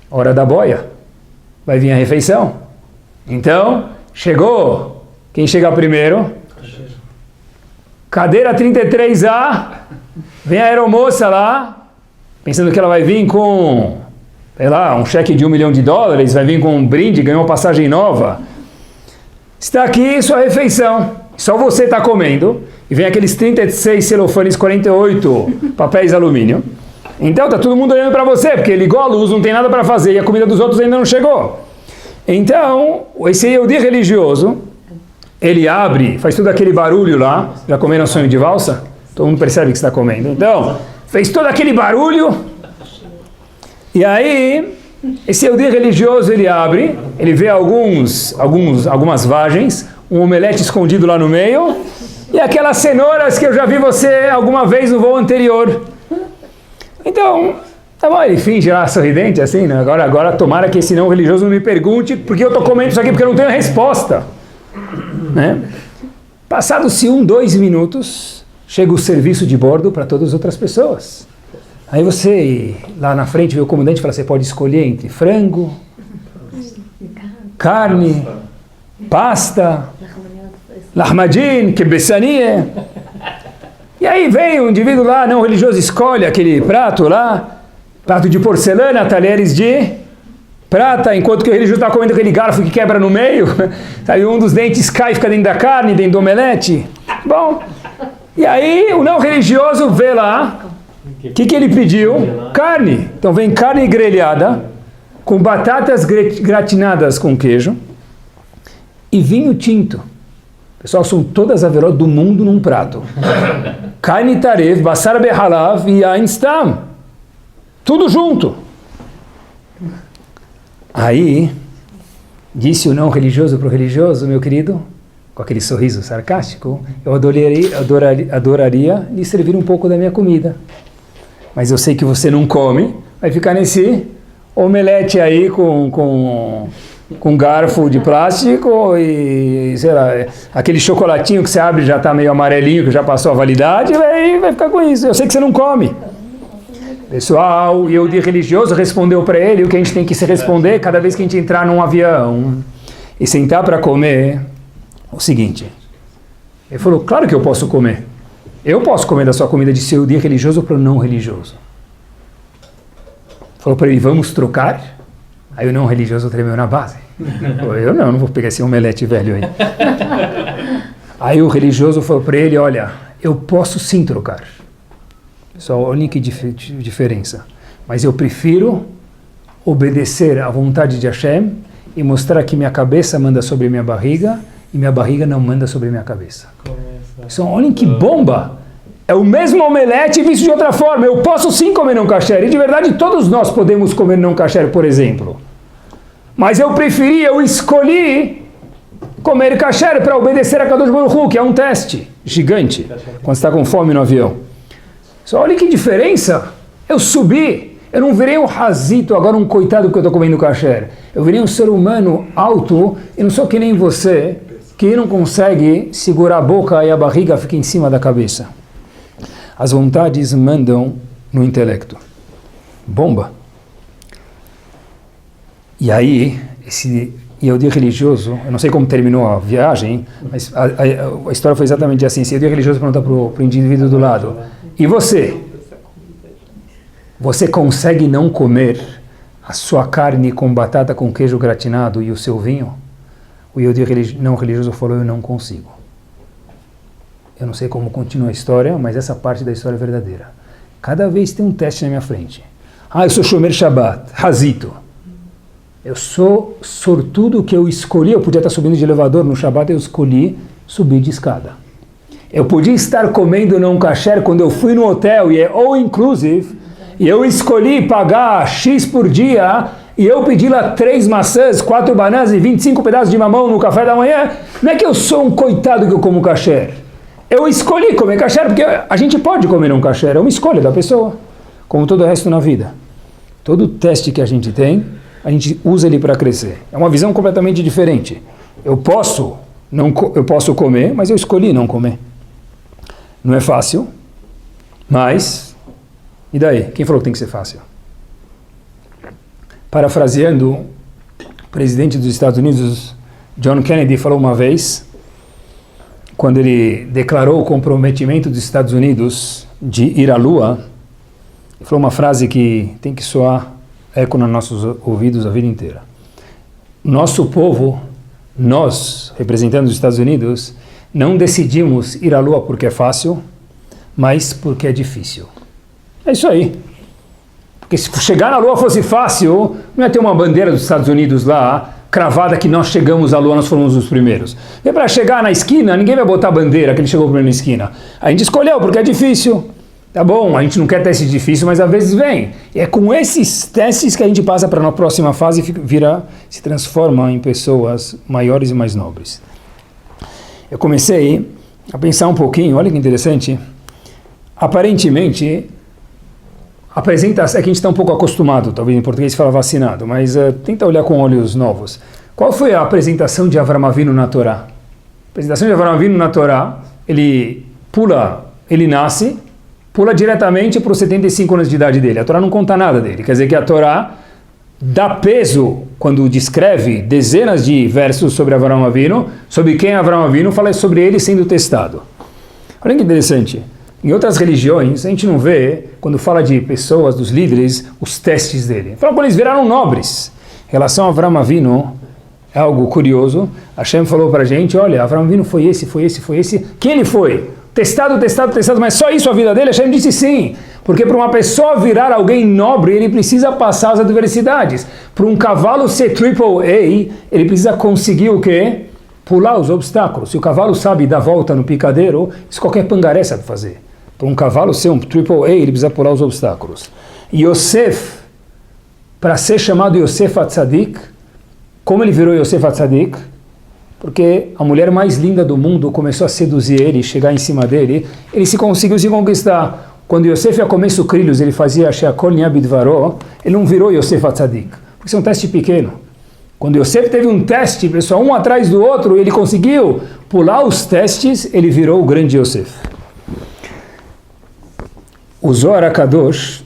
Hora da boia. Vai vir a refeição. Então, chegou. Quem chega primeiro? Cadeira 33A. Vem a aeromoça lá, pensando que ela vai vir com, sei lá, um cheque de $1 milhão, vai vir com um brinde, ganhou uma passagem nova. Está aqui sua refeição. Só você está comendo. E vem aqueles 36 celofanes, 48 papéis alumínio. Então está todo mundo olhando para você, porque ligou a luz, não tem nada para fazer e a comida dos outros ainda não chegou. Então, esse Yehudi religioso, ele abre, faz todo aquele barulho lá. Já comeram sonho de valsa? Todo mundo percebe que está comendo. Então, fez todo aquele barulho. E aí, esse Yehudi religioso, ele abre, ele vê algumas vagens, um omelete escondido lá no meio, e aquelas cenouras que eu já vi você alguma vez no voo anterior. Então, tá bom, ele finge lá sorridente assim, né? Agora tomara que esse não religioso não me pergunte porque eu estou comendo isso aqui porque eu não tenho resposta. Né? Passados-se 2 minutos, chega o serviço de bordo para todas as outras pessoas. Aí você, lá na frente, vê o comandante e fala, você pode escolher entre frango, carne, pasta, lahmadin, kebessanie. E aí vem o indivíduo lá, não religioso, escolhe aquele prato lá, prato de porcelana, talheres de prata, enquanto que o religioso está comendo aquele garfo que quebra no meio, sabe, um dos dentes cai e fica dentro da carne, dentro do omelete. Bom, e aí o não religioso vê lá, o que ele pediu? Carne. Então vem carne grelhada, com batatas gratinadas com queijo, e vinho tinto. Pessoal, são todas as averot do mundo num prato. Carne tarev, basar behalav e yain stam. Tudo junto. Aí, disse o não religioso para o religioso, meu querido, com aquele sorriso sarcástico, eu adoraria lhe servir um pouco da minha comida. Mas eu sei que você não come, vai ficar nesse omelete aí com garfo de plástico e, sei lá, aquele chocolatinho que você abre já está meio amarelinho, que já passou a validade, vai ficar com isso. Eu sei que você não come. Pessoal, e o de religioso respondeu para ele o que a gente tem que se responder cada vez que a gente entrar num avião e sentar para comer, o seguinte. Ele falou, claro que eu posso comer. Eu posso comer da sua comida de seu dia religioso para o não religioso. Falou para ele, vamos trocar? Aí o não religioso tremeu na base. Eu não vou pegar esse omelete velho aí. Aí o religioso falou para ele, olha, eu posso sim trocar. Pessoal, olhem que diferença. Mas eu prefiro obedecer à vontade de Hashem e mostrar que minha cabeça manda sobre minha barriga e minha barriga não manda sobre minha cabeça. Pessoal, olhem que bomba! É o mesmo omelete visto de outra forma. Eu posso sim comer não kasher. E de verdade todos nós podemos comer não kasher, por exemplo. Mas eu escolhi comer kasher para obedecer a Kadosh Baruch Hu, que é um teste gigante, quando você está com fome no avião. Só olha que diferença. Eu subi, eu não virei um razito, agora um coitado que eu estou comendo kasher. Eu virei um ser humano alto e não sou que nem você, que não consegue segurar a boca e a barriga fica em cima da cabeça. As vontades mandam no intelecto. Bomba. E aí, esse Yehudi religioso, eu não sei como terminou a viagem, mas a história foi exatamente assim. Esse Yehudi religioso pergunta para o indivíduo do lado, e você? Você consegue não comer a sua carne com batata com queijo gratinado e o seu vinho? O Yehudi não religioso falou, eu não consigo. Eu não sei como continua a história, mas essa parte da história é verdadeira. Cada vez tem um teste na minha frente. Eu sou Shomer Shabbat, Hazito. Eu sou sortudo que eu escolhi, eu podia estar subindo de elevador no Shabbat, eu escolhi subir de escada. Eu podia estar comendo não kasher quando eu fui no hotel, e é all inclusive, e eu escolhi pagar X por dia, e eu pedi lá 3 maçãs, 4 bananas e 25 pedaços de mamão no café da manhã. Não é que eu sou um coitado que eu como kasher. eu escolhi comer kasher, porque a gente pode comer um kasher, é uma escolha da pessoa, como todo o resto na vida. Todo teste que a gente tem, a gente usa ele para crescer. É uma visão completamente diferente. Eu posso comer, mas eu escolhi não comer. Não é fácil, mas... E daí? Quem falou que tem que ser fácil? Parafraseando, o presidente dos Estados Unidos, John Kennedy, falou uma vez, quando ele declarou o comprometimento dos Estados Unidos de ir à Lua, ele falou uma frase que tem que soar eco nos nossos ouvidos a vida inteira. Nosso povo, nós, representando os Estados Unidos, não decidimos ir à Lua porque é fácil, mas porque é difícil. É isso aí. Porque se chegar na Lua fosse fácil, não ia ter uma bandeira dos Estados Unidos lá, cravada que nós chegamos à Lua, nós fomos os primeiros. E para chegar na esquina, ninguém vai botar a bandeira que ele chegou primeiro na esquina. A gente escolheu porque é difícil. Tá bom, a gente não quer teste difícil, mas às vezes vem. E é com esses testes que a gente passa para a próxima fase e se transforma em pessoas maiores e mais nobres. Eu comecei a pensar um pouquinho, olha que interessante. Aparentemente, a apresentação, é que a gente está um pouco acostumado, talvez em português fala vacinado, mas tenta olhar com olhos novos. Qual foi a apresentação de Avram Avinu na Torá? A apresentação de Avram Avinu na Torá, ele nasce, pula diretamente para os 75 anos de idade dele. A Torá não conta nada dele, quer dizer que a Torá dá peso, quando descreve dezenas de versos sobre Avram Avinu, sobre quem é Avram Avinu, fala sobre ele sendo testado. Olha que interessante. Em outras religiões, a gente não vê, quando fala de pessoas, dos líderes, os testes dele. Fala quando eles viraram nobres. Em relação a Avram Avinu, é algo curioso. Hashem falou para a gente, olha, Avram Avinu foi esse. Quem ele foi? Testado, mas só isso a vida dele? Hashem disse sim. Porque para uma pessoa virar alguém nobre, ele precisa passar as adversidades. Para um cavalo ser AAA, ele precisa conseguir o quê? Pular os obstáculos. Se o cavalo sabe dar volta no picadeiro, isso qualquer pangaré sabe fazer. Para um cavalo ser um AAA, ele precisa pular os obstáculos. Yosef, para ser chamado Yosef HaTzadik, como ele virou Yosef HaTzadik? Porque a mulher mais linda do mundo começou a seduzir ele, chegar em cima dele, ele conseguiu se conquistar. Quando Yosef ia comer sucrilhos, ele fazia Sheakol Nia Bidvaro, ele não virou Yosef HaTzadik, porque isso é um teste pequeno. Quando Yosef teve um teste, pessoal, um atrás do outro, ele conseguiu pular os testes, ele virou o grande Yosef. O Zohar HaKadosh,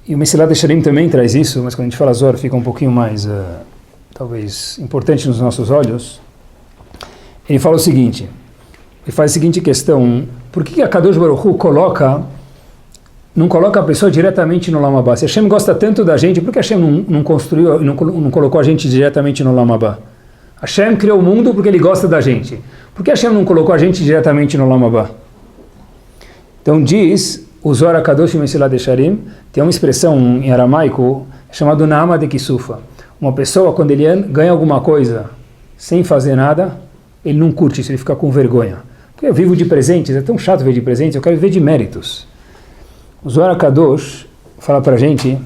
e o Mesilat Yesharim também traz isso, mas quando a gente fala Zohar fica um pouquinho mais, talvez, importante nos nossos olhos. Ele fala o seguinte, ele faz a seguinte questão, por que a Kadosh Baruch Hu não coloca a pessoa diretamente no Olam Haba? Se Hashem gosta tanto da gente, por que Hashem não construiu, não colocou a gente diretamente no Olam Haba? Hashem criou o mundo porque ele gosta da gente. Por que Hashem não colocou a gente diretamente no Olam Haba? Então diz, o Zohar HaKadosh e Mesilat Yesharim, tem uma expressão em aramaico chamada Naama de Kisufa. Uma pessoa, quando ele ganha alguma coisa sem fazer nada, ele não curte isso, ele fica com vergonha. Porque eu vivo de presentes, é tão chato viver de presentes, eu quero viver de méritos. O Zohar HaKadosh fala para a gente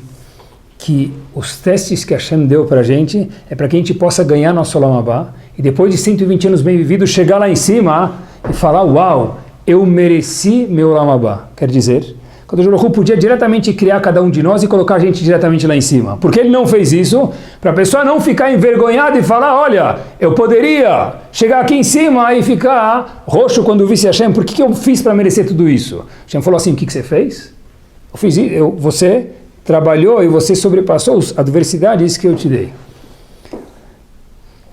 que os testes que Hashem deu para a gente é para que a gente possa ganhar nosso Olam Haba e depois de 120 anos bem vividos, chegar lá em cima e falar, uau, eu mereci meu Olam Haba. Quer dizer, Kadosh Baruch Hu podia diretamente criar cada um de nós e colocar a gente diretamente lá em cima. Por que ele não fez isso? Para a pessoa não ficar envergonhada e falar, olha, eu poderia chegar aqui em cima e ficar roxo quando visse Hashem, por que eu fiz para merecer tudo isso? Hashem falou assim, o que você fez? Você trabalhou e você sobrepassou as adversidades que eu te dei.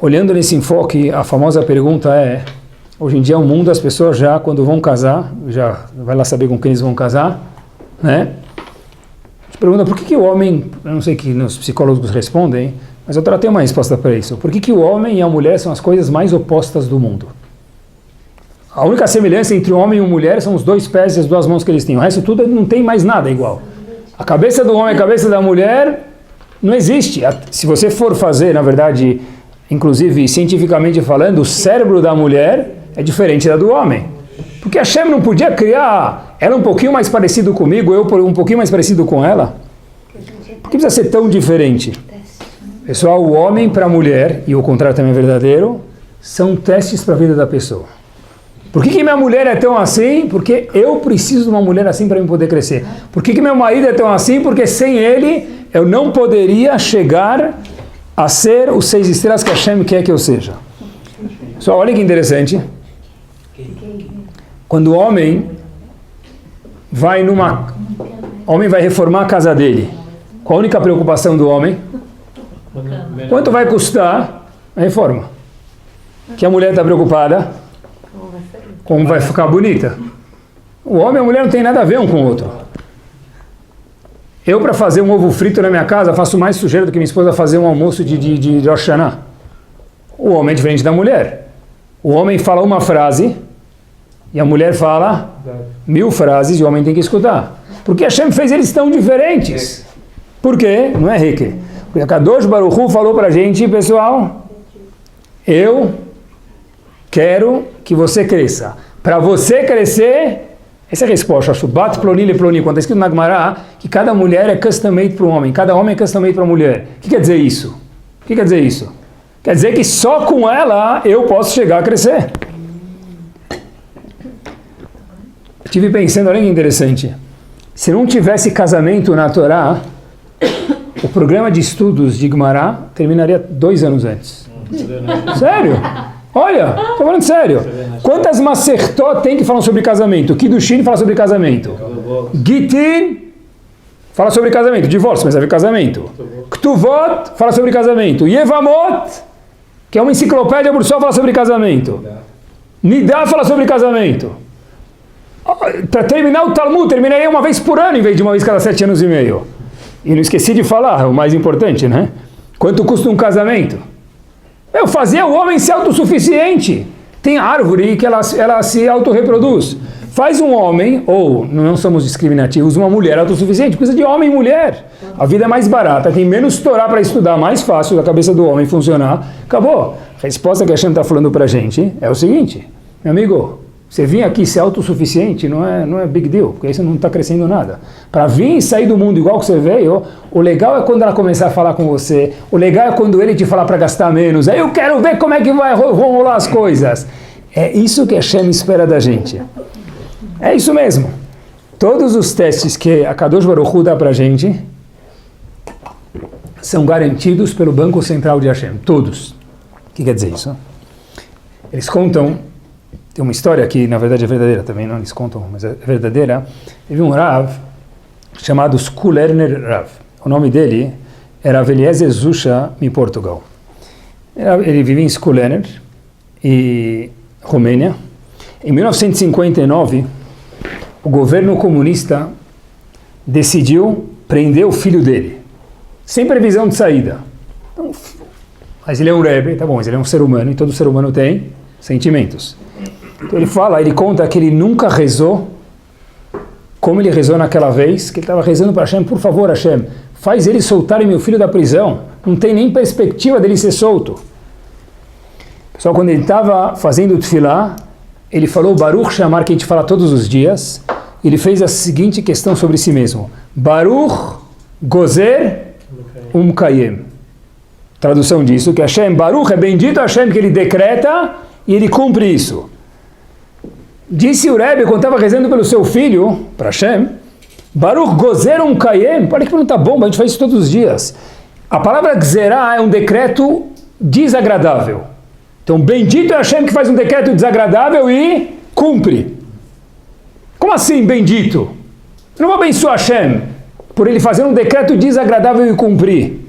Olhando nesse enfoque, a famosa pergunta é, hoje em dia o mundo, as pessoas já, quando vão casar, já vai lá saber com quem eles vão casar, né? A gente pergunta, por que o homem, eu não sei que os psicólogos respondem, mas eu tenho uma resposta para isso. Por que o homem e a mulher são as coisas mais opostas do mundo? A única semelhança entre o homem e a mulher são os dois pés e as duas mãos que eles têm. O resto tudo não tem mais nada igual. A cabeça do homem e a cabeça da mulher não existe. Se você for fazer, na verdade, inclusive cientificamente falando, o cérebro da mulher é diferente da do homem. Porque Hashem não podia criar ela um pouquinho mais parecido comigo, eu um pouquinho mais parecido com ela? Por que precisa ser tão diferente? Pessoal, o homem para a mulher, e o contrário também é verdadeiro, são testes para a vida da pessoa. Por que minha mulher é tão assim? Porque eu preciso de uma mulher assim para eu poder crescer. Por que meu marido é tão assim? Porque sem ele eu não poderia chegar a ser os 6 estrelas que Hashem quer que eu seja. Só olha que interessante. Quando o homem vai reformar a casa dele, qual a única preocupação do homem? Quanto vai custar a reforma? Que a mulher está preocupada? Como vai ficar bonita? O homem e a mulher não tem nada a ver um com o outro. Eu, para fazer um ovo frito na minha casa, faço mais sujeira do que minha esposa fazer um almoço de Rosh Hashanah. O homem é diferente da mulher. O homem fala uma frase e a mulher fala 1000 frases e o homem tem que escutar. Porque Hashem fez eles tão diferentes. Por quê? Não é Reque. Porque a Kadosh Baruch Hu falou para a gente, pessoal, eu quero que você cresça. Para você crescer, essa é a resposta. Bat ploni le ploni. Quando está escrito na Gemara que cada mulher é custom-made para o homem, cada homem é custom-made para a mulher. O que quer dizer isso? O que quer dizer isso? Quer dizer que só com ela eu posso chegar a crescer. Estive pensando, olha que interessante. Se não tivesse casamento na Torá, o programa de estudos de Gemara terminaria 2 anos antes. Sério? Olha, estou falando sério. Quantas Masertot tem que falar sobre casamento? Kiddushin fala sobre casamento. Gitin fala sobre casamento. Divórcio, mas é casamento. Ktuvot fala sobre casamento. Yevamot, que é uma enciclopédia por só, fala sobre casamento. Nidá fala sobre casamento. Para terminar o Talmud, terminaria uma vez por ano, em vez de uma vez cada 7 anos e meio. E não esqueci de falar, o mais importante, né? Quanto custa um casamento? Eu fazia o homem ser autossuficiente. Tem árvore que ela se autorreproduz. Faz um homem, ou não somos discriminativos, uma mulher autossuficiente, precisa de homem e mulher. A vida é mais barata, tem menos Torá para estudar, mais fácil da cabeça do homem funcionar. Acabou. A resposta que a Hashem está falando para a gente é o seguinte, meu amigo, você vir aqui ser autossuficiente não é big deal, porque aí você não está crescendo nada. Para vir e sair do mundo igual que você veio, o legal é quando ela começar a falar com você, o legal é quando ele te falar para gastar menos, aí eu quero ver como é que vão rolar as coisas. É isso que a Hashem espera da gente. É isso mesmo. Todos os testes que a Kadosh Baruch Hu dá para a gente são garantidos pelo Banco Central de Hashem. Todos. O que quer dizer isso? Eles contam... Tem uma história que, na verdade, é verdadeira também, não eles contam, mas é verdadeira. Teve um Rav chamado Skulerner Rav. O nome dele era Eliezer Zusha, em Portugal. Ele vivia em Skulerner, e Romênia. Em 1959, o governo comunista decidiu prender o filho dele, sem previsão de saída. Então, mas ele é um rebbe, tá bom, mas ele é um ser humano, e todo ser humano tem sentimentos. Então ele conta que ele nunca rezou como ele rezou naquela vez, que ele estava rezando para Hashem, por favor Hashem, faz ele soltarem meu filho da prisão, não tem nem perspectiva dele ser solto. Pessoal, quando ele estava fazendo o tefilá, ele falou Baruch Shamar, que a gente fala todos os dias, ele fez a seguinte questão sobre si mesmo, Baruch Gozer Umkayem. Tradução disso, que Hashem, Baruch é bendito Hashem, que ele decreta e ele cumpre isso. Disse o Rebbe, quando estava rezando pelo seu filho, para Hashem, Baruch Gozer Umkayem, olha que pergunta bomba, a gente faz isso todos os dias. A palavra Gzerá é um decreto desagradável. Então, bendito é Hashem que faz um decreto desagradável e cumpre. Como assim, bendito? Eu não vou abençoar Hashem por ele fazer um decreto desagradável e cumprir.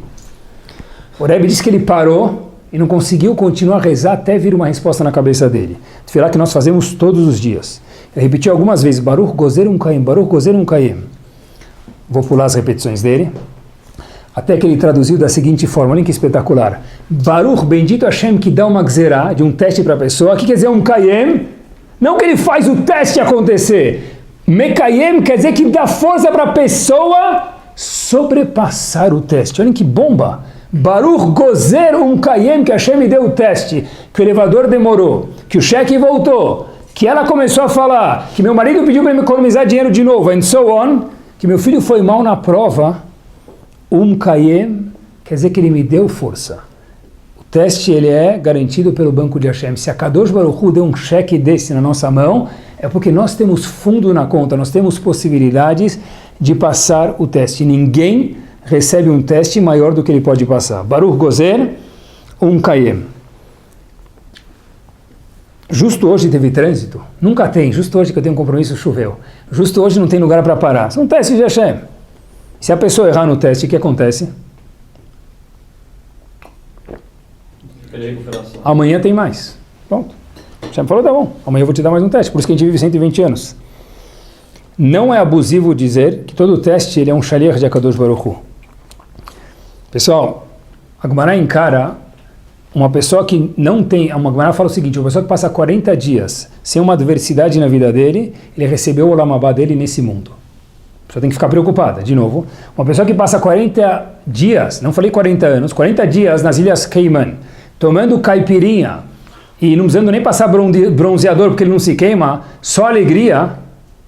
O Rebbe disse que ele parou e não conseguiu continuar a rezar até vir uma resposta na cabeça dele. Tefilá que nós fazemos todos os dias. Ele repetiu algumas vezes, Baruch Gozer Umkayem, Baruch Gozer Umkayem. Vou pular as repetições dele. Até que ele traduziu da seguinte forma, olha que espetacular. Baruch, bendito Hashem, que dá uma gzerá, de um teste para a pessoa. O que quer dizer Umkayem? Não que ele faz o teste acontecer. Mekayem quer dizer que dá força para a pessoa sobrepassar o teste. Olhem que bomba. Baruch Gozer Umkayem, que Hashem me deu o teste, que o elevador demorou, que o cheque voltou, que ela começou a falar, que meu marido pediu para me economizar dinheiro de novo, and so on, que meu filho foi mal na prova. Umkayem quer dizer que ele me deu força. O teste ele é garantido pelo banco de Hashem. Se a Kadosh Baruch Hu deu um cheque desse na nossa mão, é porque nós temos fundo na conta, nós temos possibilidades de passar o teste. Ninguém recebe um teste maior do que ele pode passar. Baruch Gozer, Kayem. Justo hoje teve trânsito? Nunca tem. Justo hoje que eu tenho um compromisso, choveu. Justo hoje não tem lugar para parar. São testes de Hashem. Se a pessoa errar no teste, o que acontece? Amanhã tem mais. Pronto. Hashem falou, tá bom. Amanhã eu vou te dar mais um teste. Por isso que a gente vive 120 anos. Não é abusivo dizer que todo teste ele é um shaliach de HaKadosh Baruch Hu. Pessoal, a Gemara encara uma pessoa que não tem... A Gemara fala o seguinte, uma pessoa que passa 40 dias sem uma adversidade na vida dele, ele recebeu o Olam Haba dele nesse mundo. A pessoa tem que ficar preocupada. De novo, uma pessoa que passa 40 dias, não falei 40 anos, 40 dias nas Ilhas Cayman, tomando caipirinha e não precisando nem passar bronzeador porque ele não se queima, só alegria,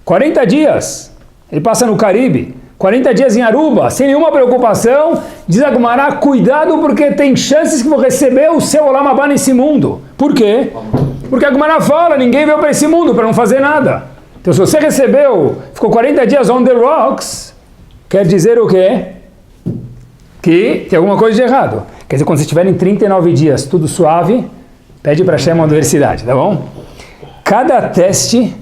40 dias. Ele passa no Caribe, 40 dias em Aruba, sem nenhuma preocupação, diz a Gemara, cuidado porque tem chances que vou receber o seu Olam Haba nesse mundo. Por quê? Porque a Gemara fala, ninguém veio para esse mundo para não fazer nada. Então se você recebeu, ficou 40 dias on the rocks, quer dizer o quê? Que tem alguma coisa de errado. Quer dizer, quando você estiver em 39 dias, tudo suave, pede para Hashem uma universidade, tá bom? Cada teste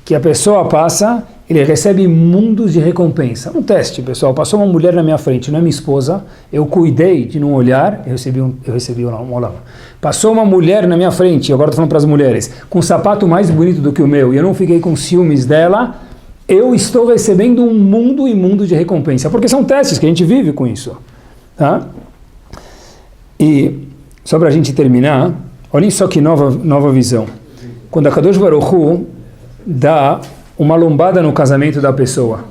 que a pessoa passa, ele recebe mundos de recompensa. Um teste, pessoal, passou uma mulher na minha frente, não é minha esposa, eu cuidei de não olhar, eu recebi um olam. Passou uma mulher na minha frente, agora estou falando para as mulheres, com um sapato mais bonito do que o meu, e eu não fiquei com ciúmes dela, eu estou recebendo um mundo e mundo de recompensa, porque são testes que a gente vive com isso. Tá? E, só para a gente terminar, olhem só que nova visão. Quando a Kadosh Baruch Hu dá uma lombada no casamento da pessoa.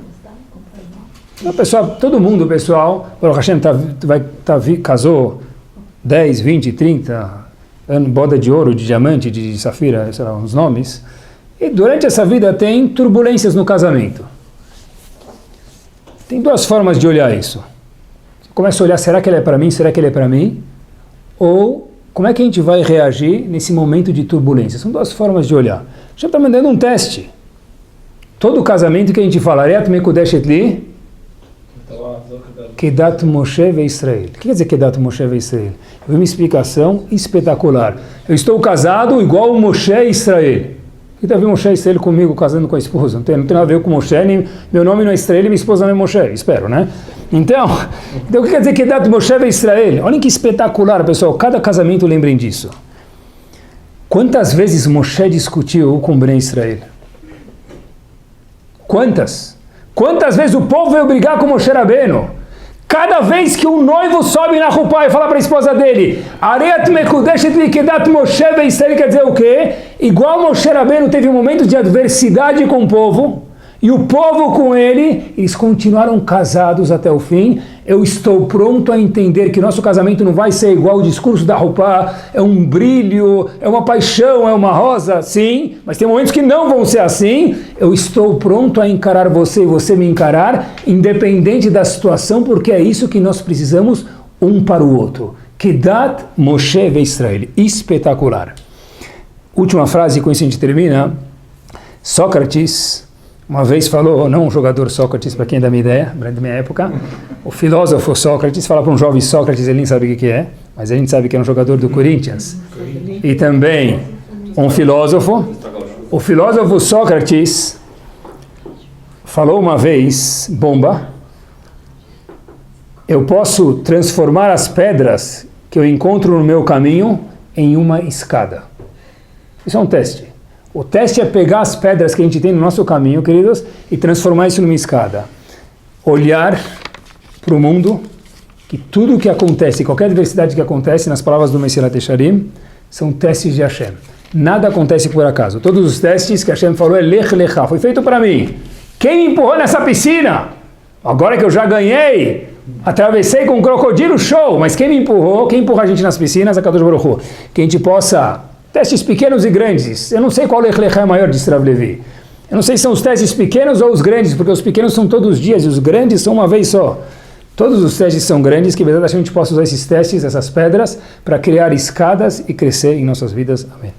A pessoa, todo mundo, pessoal, Baruch Hashem casou 10, 20, 30 anos, boda de ouro, de diamante, de safira, sei lá, uns nomes. E durante essa vida tem turbulências no casamento. Tem duas formas de olhar isso. Começa a olhar, será que ele é para mim? Será que ele é para mim? Ou como é que a gente vai reagir nesse momento de turbulência? São duas formas de olhar. Já está mandando um teste. Todo casamento que a gente fala, Kedat Moshe ve Israel. O que quer dizer Kedat Moshe ve Israel? Eu vi uma explicação espetacular. Eu estou casado igual o Moshe e Israel. O que tem a ver Moshe e Israel comigo casando com a esposa? Não tem nada a ver com Moshe, nem, meu nome não é Israel e minha esposa não é Moshe, espero, né? Então o que quer dizer Kedat Moshe ve Israel? Olhem que espetacular, pessoal. Cada casamento lembrem disso. Quantas vezes Moshe discutiu com Bnei Israel? Quantas? Quantas vezes o povo veio brigar com Moshe Rabbeinu? Cada vez que um noivo sobe na Rupá e fala para a esposa dele, Areat mekudeshet likedat Moshe ve'Israel, quer dizer o quê? Igual Moshe Rabbeinu teve um momento de adversidade com o povo, e o povo com ele, eles continuaram casados até o fim. Eu estou pronto a entender que nosso casamento não vai ser igual o discurso da Rupá, é um brilho, é uma paixão, é uma rosa, sim, mas tem momentos que não vão ser assim. Eu estou pronto a encarar você e você me encarar, independente da situação, porque é isso que nós precisamos um para o outro. Kedat Moshe ve'Israel. Espetacular. Última frase, com isso a gente termina. Sócrates uma vez falou, não um jogador Sócrates, para quem é da minha ideia, da minha época, o filósofo Sócrates, fala para um jovem Sócrates, ele nem sabe o que é, mas a gente sabe que é um jogador do Corinthians, e também um filósofo. O filósofo Sócrates falou uma vez, bomba, eu posso transformar as pedras que eu encontro no meu caminho em uma escada. Isso é um teste. O teste é pegar as pedras que a gente tem no nosso caminho, queridos, e transformar isso numa escada. Olhar para o mundo, que tudo que acontece, qualquer adversidade que acontece, nas palavras do Mesilat Yesharim, são testes de Hashem. Nada acontece por acaso. Todos os testes que Hashem falou é Lech Lecha, foi feito para mim. Quem me empurrou nessa piscina? Agora que eu já ganhei, atravessei com um crocodilo, show! Mas quem me empurrou? Quem empurra a gente nas piscinas? A Kadosh Baruch Hu. Que a gente possa... Testes pequenos e grandes. Eu não sei qual Lech Lecha é maior de Rav Levi. Eu não sei se são os testes pequenos ou os grandes, porque os pequenos são todos os dias e os grandes são uma vez só. Todos os testes são grandes, que a gente possa usar esses testes, essas pedras, para criar escadas e crescer em nossas vidas. Amém.